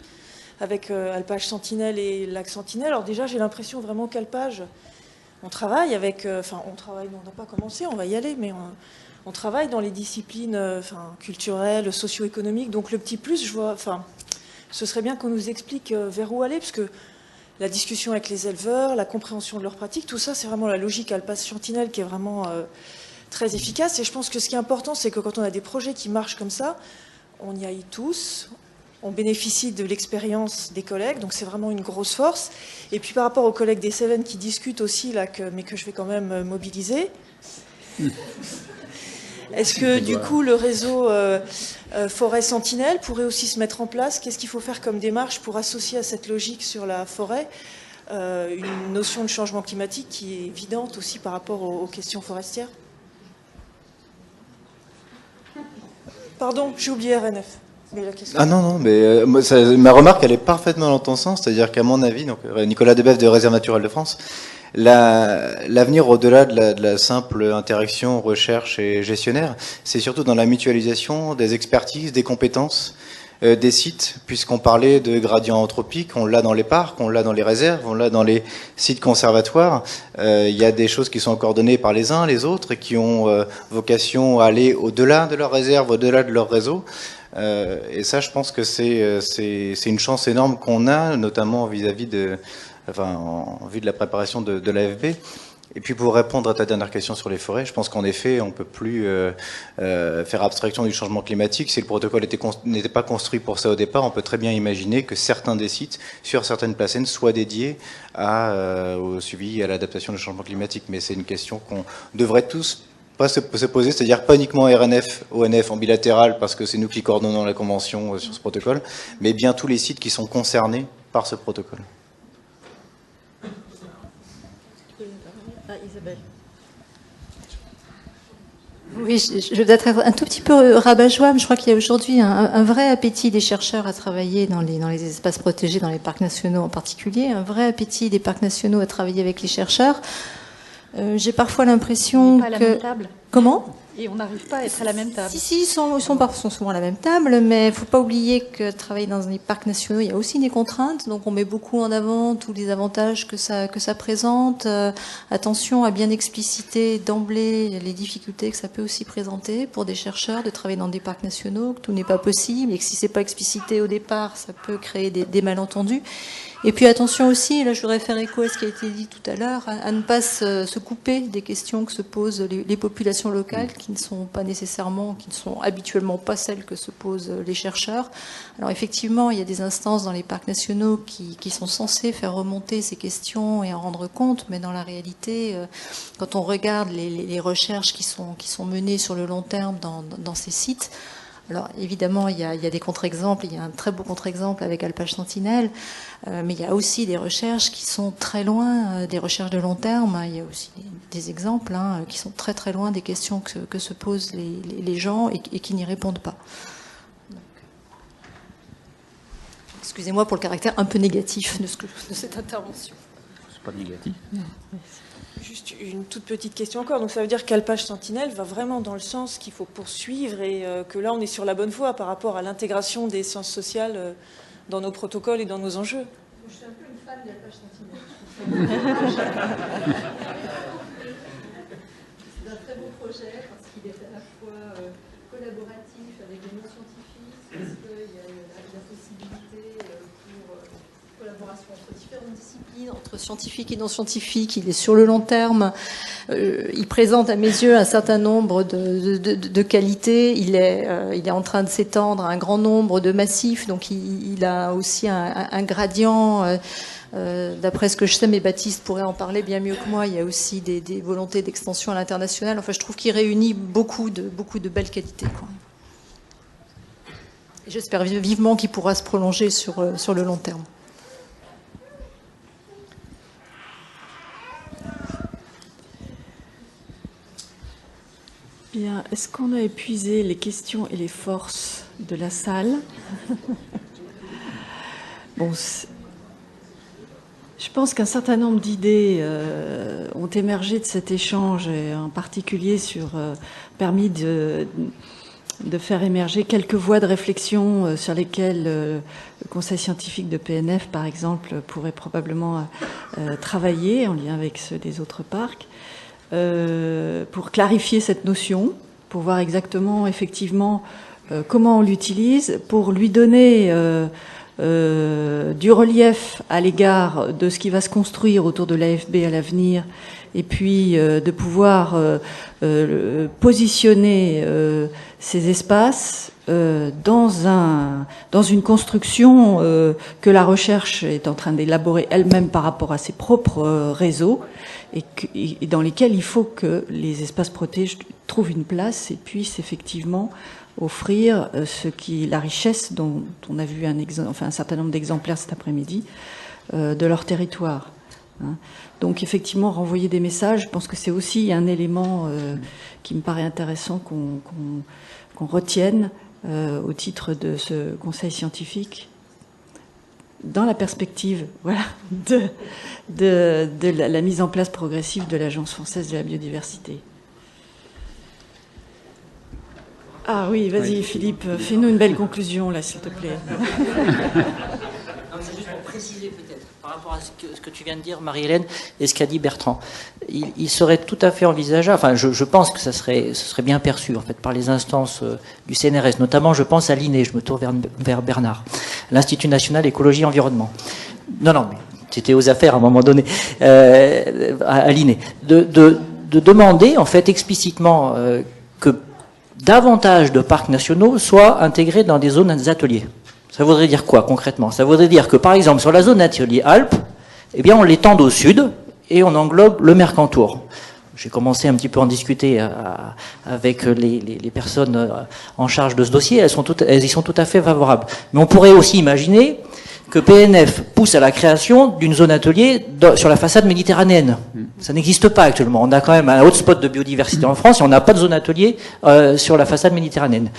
Speaker 5: avec Alpage Sentinelle et Lac Sentinelle. Alors déjà, j'ai l'impression vraiment qu'Alpage, on travaille avec... Enfin, on travaille, on n'a pas commencé, on va y aller, mais on travaille dans les disciplines culturelles, socio-économiques. Donc le petit plus, je vois... Enfin, ce serait bien qu'on nous explique vers où aller, parce que la discussion avec les éleveurs, la compréhension de leurs pratiques, tout ça, c'est vraiment la logique Alpage Sentinelle qui est vraiment... très efficace, et je pense que ce qui est important, c'est que quand on a des projets qui marchent comme ça, on y aille tous, on bénéficie de l'expérience des collègues, donc c'est vraiment une grosse force. Et puis par rapport aux collègues des Cévennes qui discutent aussi, là, mais que je vais quand même mobiliser, est-ce que du coup le réseau Forêt Sentinelle pourrait aussi se mettre en place? Qu'est-ce qu'il faut faire comme démarche pour associer à cette logique sur la forêt une notion de changement climatique qui est évidente aussi par rapport aux questions forestières? Pardon, j'ai oublié RNF. Mais la question...
Speaker 22: Ah non, mais ma remarque, elle est parfaitement dans ton sens, c'est-à-dire qu'à mon avis, donc Nicolas Debève de Réserve naturelle de France, l'avenir au-delà de la simple interaction recherche et gestionnaire, c'est surtout dans la mutualisation des expertises, des compétences, des sites, puisqu'on parlait de gradient anthropique, on l'a dans les parcs, on l'a dans les réserves, on l'a dans les sites conservatoires. Il y a des choses qui sont coordonnées par les uns, les autres, et qui ont vocation à aller au-delà de leur réserve, au-delà de leur réseau. Et ça, je pense que c'est une chance énorme qu'on a, notamment vis-à-vis en vue de la préparation de l'AFB. Et puis pour répondre à ta dernière question sur les forêts, je pense qu'en effet, on ne peut plus faire abstraction du changement climatique. Si le protocole n'était pas construit pour ça au départ, on peut très bien imaginer que certains des sites, sur certaines placènes, soient dédiés au suivi et à l'adaptation du changement climatique. Mais c'est une question qu'on devrait tous se poser, c'est-à-dire pas uniquement RNF, ONF en bilatéral, parce que c'est nous qui coordonnons la convention sur ce protocole, mais bien tous les sites qui sont concernés par ce protocole.
Speaker 3: Isabelle. Oui, je vais être un tout petit peu rabat-joie, mais je crois qu'il y a aujourd'hui un vrai appétit des chercheurs à travailler dans les espaces protégés, dans les parcs nationaux en particulier, un vrai appétit des parcs nationaux à travailler avec les chercheurs. J'ai parfois l'impression que... Pas à la même table. Comment ?
Speaker 6: Et on n'arrive pas à être à la même table.
Speaker 3: Si, ils sont souvent à la même table, mais il ne faut pas oublier que travailler dans les parcs nationaux, il y a aussi des contraintes. Donc on met beaucoup en avant tous les avantages que ça présente. Attention à bien expliciter d'emblée les difficultés que ça peut aussi présenter pour des chercheurs de travailler dans des parcs nationaux, que tout n'est pas possible et que si c'est pas explicité au départ, ça peut créer des malentendus. Et puis attention aussi, là je voudrais faire écho à ce qui a été dit tout à l'heure, à ne pas se couper des questions que se posent les populations locales qui ne sont pas nécessairement, qui ne sont habituellement pas celles que se posent les chercheurs. Alors effectivement, il y a des instances dans les parcs nationaux qui sont censées faire remonter ces questions et en rendre compte, mais dans la réalité, quand on regarde les recherches qui sont menées sur le long terme dans ces sites, alors évidemment, il y a des contre-exemples, il y a un très beau contre-exemple avec Alpage Sentinelle, mais il y a aussi des recherches qui sont très loin, des recherches de long terme, il y a aussi des exemples qui sont très très loin des questions que se posent les gens et qui n'y répondent pas. Excusez-moi pour le caractère un peu négatif de cette intervention.
Speaker 2: C'est pas négatif.
Speaker 5: Juste une toute petite question encore. Donc ça veut dire qu'Alpage Sentinelle va vraiment dans le sens qu'il faut poursuivre et que là on est sur la bonne voie par rapport à l'intégration des sciences sociales dans nos protocoles et dans nos enjeux.
Speaker 3: Je suis un peu une fan d'Alpage Sentinelle. C'est un très beau projet parce qu'il est à la fois collaboratif avec les non-scientifiques, parce qu'il y a la possibilité pour collaboration entre différentes disciplines, entre scientifiques et non scientifiques. Il est sur le long terme. Il présente à mes yeux un certain nombre de qualités. Il est en train de s'étendre à un grand nombre de massifs. Donc il a aussi un gradient. D'après ce que je sais, mais Baptiste pourrait en parler bien mieux que moi. Il y a aussi des volontés d'extension à l'international. Enfin, je trouve qu'il réunit beaucoup de belles qualités, quoi. Et j'espère vivement qu'il pourra se prolonger sur le long terme.
Speaker 6: Bien, est-ce qu'on a épuisé les questions et les forces de la salle? Bon, je pense qu'un certain nombre d'idées ont émergé de cet échange, et en particulier permis de faire émerger quelques voies de réflexion sur lesquelles le Conseil scientifique de PNF, par exemple, pourrait probablement travailler en lien avec ceux des autres parcs. Pour clarifier cette notion, pour voir exactement, effectivement, comment on l'utilise, pour lui donner du relief à l'égard de ce qui va se construire autour de l'AFB à l'avenir, et puis de pouvoir positionner ces espaces dans une construction que la recherche est en train d'élaborer elle-même par rapport à ses propres réseaux, et dans lesquels il faut que les espaces protégés trouvent une place et puissent effectivement offrir la richesse dont on a vu un certain nombre d'exemplaires cet après-midi de leur territoire. Donc effectivement, renvoyer des messages, je pense que c'est aussi un élément qui me paraît intéressant qu'on retienne au titre de ce conseil scientifique, dans la perspective, voilà, de la mise en place progressive de l'Agence française de la biodiversité. Ah oui, vas-y, oui. Philippe, fais-nous une belle conclusion là, s'il te plaît.
Speaker 13: C'est juste pour préciser peut-être, par rapport à ce que tu viens de dire, Marie-Hélène, et ce qu'a dit Bertrand. Il serait tout à fait envisageable, enfin je pense que ce serait bien perçu en fait par les instances du CNRS, notamment je pense à l'INE, je me tourne vers Bernard, l'Institut National Écologie Environnement. Non, mais c'était aux affaires à un moment donné, à l'INE, de demander en fait explicitement que davantage de parcs nationaux soient intégrés dans des zones ateliers. Ça voudrait dire quoi concrètement? Ça voudrait dire que par exemple sur la zone atelier Alpes, eh bien on l'étende au sud et on englobe le Mercantour. j'ai commencé un petit peu à en discuter avec les personnes en charge de ce dossier, elles y sont tout à fait favorables. Mais on pourrait aussi imaginer que PNF pousse à la création d'une zone atelier sur la façade méditerranéenne. Ça n'existe pas actuellement. On a quand même un hotspot de biodiversité en France et on n'a pas de zone atelier sur la façade méditerranéenne.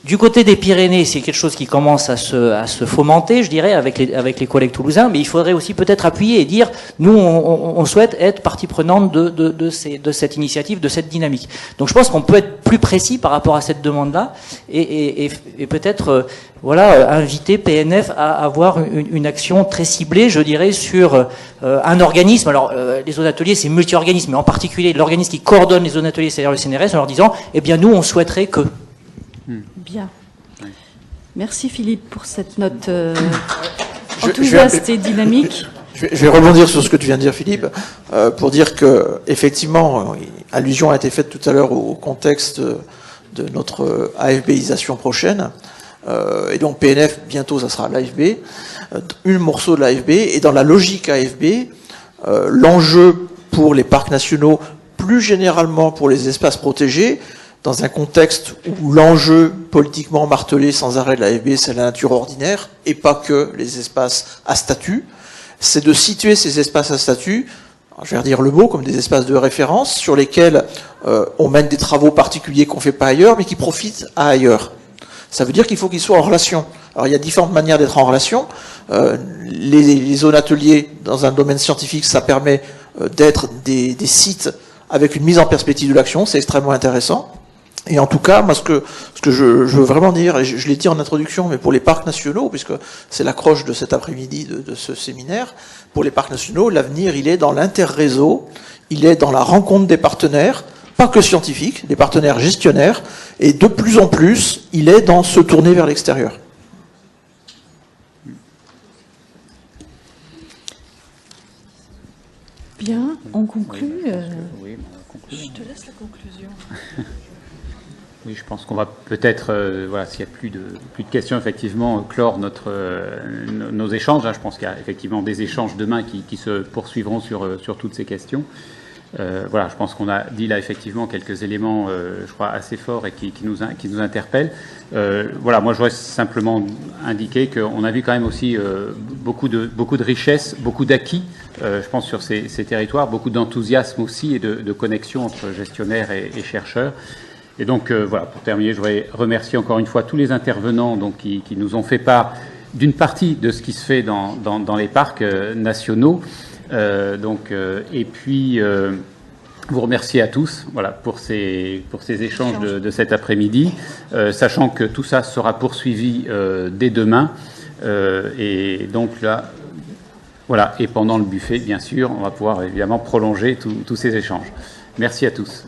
Speaker 13: Du côté des Pyrénées, c'est quelque chose qui commence à se fomenter, je dirais, avec les collègues toulousains, mais il faudrait aussi peut-être appuyer et dire, nous, on souhaite être partie prenante de cette initiative, de cette dynamique. Donc je pense qu'on peut être plus précis par rapport à cette demande-là et peut-être inviter PNF à avoir une action très ciblée, je dirais, sur un organisme. Alors, les zones ateliers, c'est multi-organismes, mais en particulier l'organisme qui coordonne les zones ateliers, c'est-à-dire le CNRS, en leur disant, eh bien, nous, on souhaiterait que...
Speaker 3: Bien. Merci Philippe pour cette note enthousiaste et dynamique.
Speaker 17: Je vais rebondir sur ce que tu viens de dire, Philippe, pour dire que effectivement, allusion a été faite tout à l'heure au contexte de notre AFBisation prochaine, et donc PNF bientôt ça sera l'AFB, un morceau de l'AFB, et dans la logique AFB, l'enjeu pour les parcs nationaux, plus généralement pour les espaces protégés, dans un contexte où l'enjeu politiquement martelé sans arrêt de l'AFB, c'est la nature ordinaire, et pas que les espaces à statut, c'est de situer ces espaces à statut, je vais redire le mot, comme des espaces de référence, sur lesquels on mène des travaux particuliers qu'on ne fait pas ailleurs, mais qui profitent à ailleurs. Ça veut dire qu'il faut qu'ils soient en relation. Alors il y a différentes manières d'être en relation. Les zones ateliers, dans un domaine scientifique, ça permet d'être des sites avec une mise en perspective de l'action, c'est extrêmement intéressant. Et en tout cas, moi, ce que je veux vraiment dire, et je l'ai dit en introduction, mais pour les parcs nationaux, puisque c'est l'accroche de cet après-midi de ce séminaire, pour les parcs nationaux, l'avenir, il est dans l'interréseau, il est dans la rencontre des partenaires, pas que scientifiques, des partenaires gestionnaires, et de plus en plus, il est dans se tourner vers l'extérieur.
Speaker 3: Bien, on conclut.
Speaker 2: Oui, on conclut.
Speaker 3: Je te laisse la conclusion.
Speaker 2: Oui, je pense qu'on va peut-être, s'il n'y a plus de questions, effectivement, clore nos échanges. Je pense qu'il y a effectivement des échanges demain qui se poursuivront sur toutes ces questions. Je pense qu'on a dit là effectivement quelques éléments, je crois, assez forts et qui nous interpellent. Moi, je voudrais simplement indiquer qu'on a vu quand même aussi beaucoup de richesses, beaucoup d'acquis, je pense, sur ces territoires, beaucoup d'enthousiasme aussi et de connexion entre gestionnaires et chercheurs. Et donc, pour terminer, je voudrais remercier encore une fois tous les intervenants qui nous ont fait part d'une partie de ce qui se fait dans les parcs nationaux. Et puis, vous remercier à tous pour ces échanges de cet après-midi, sachant que tout ça sera poursuivi dès demain. Et donc là, et pendant le buffet, bien sûr, on va pouvoir évidemment prolonger tous ces échanges. Merci à tous.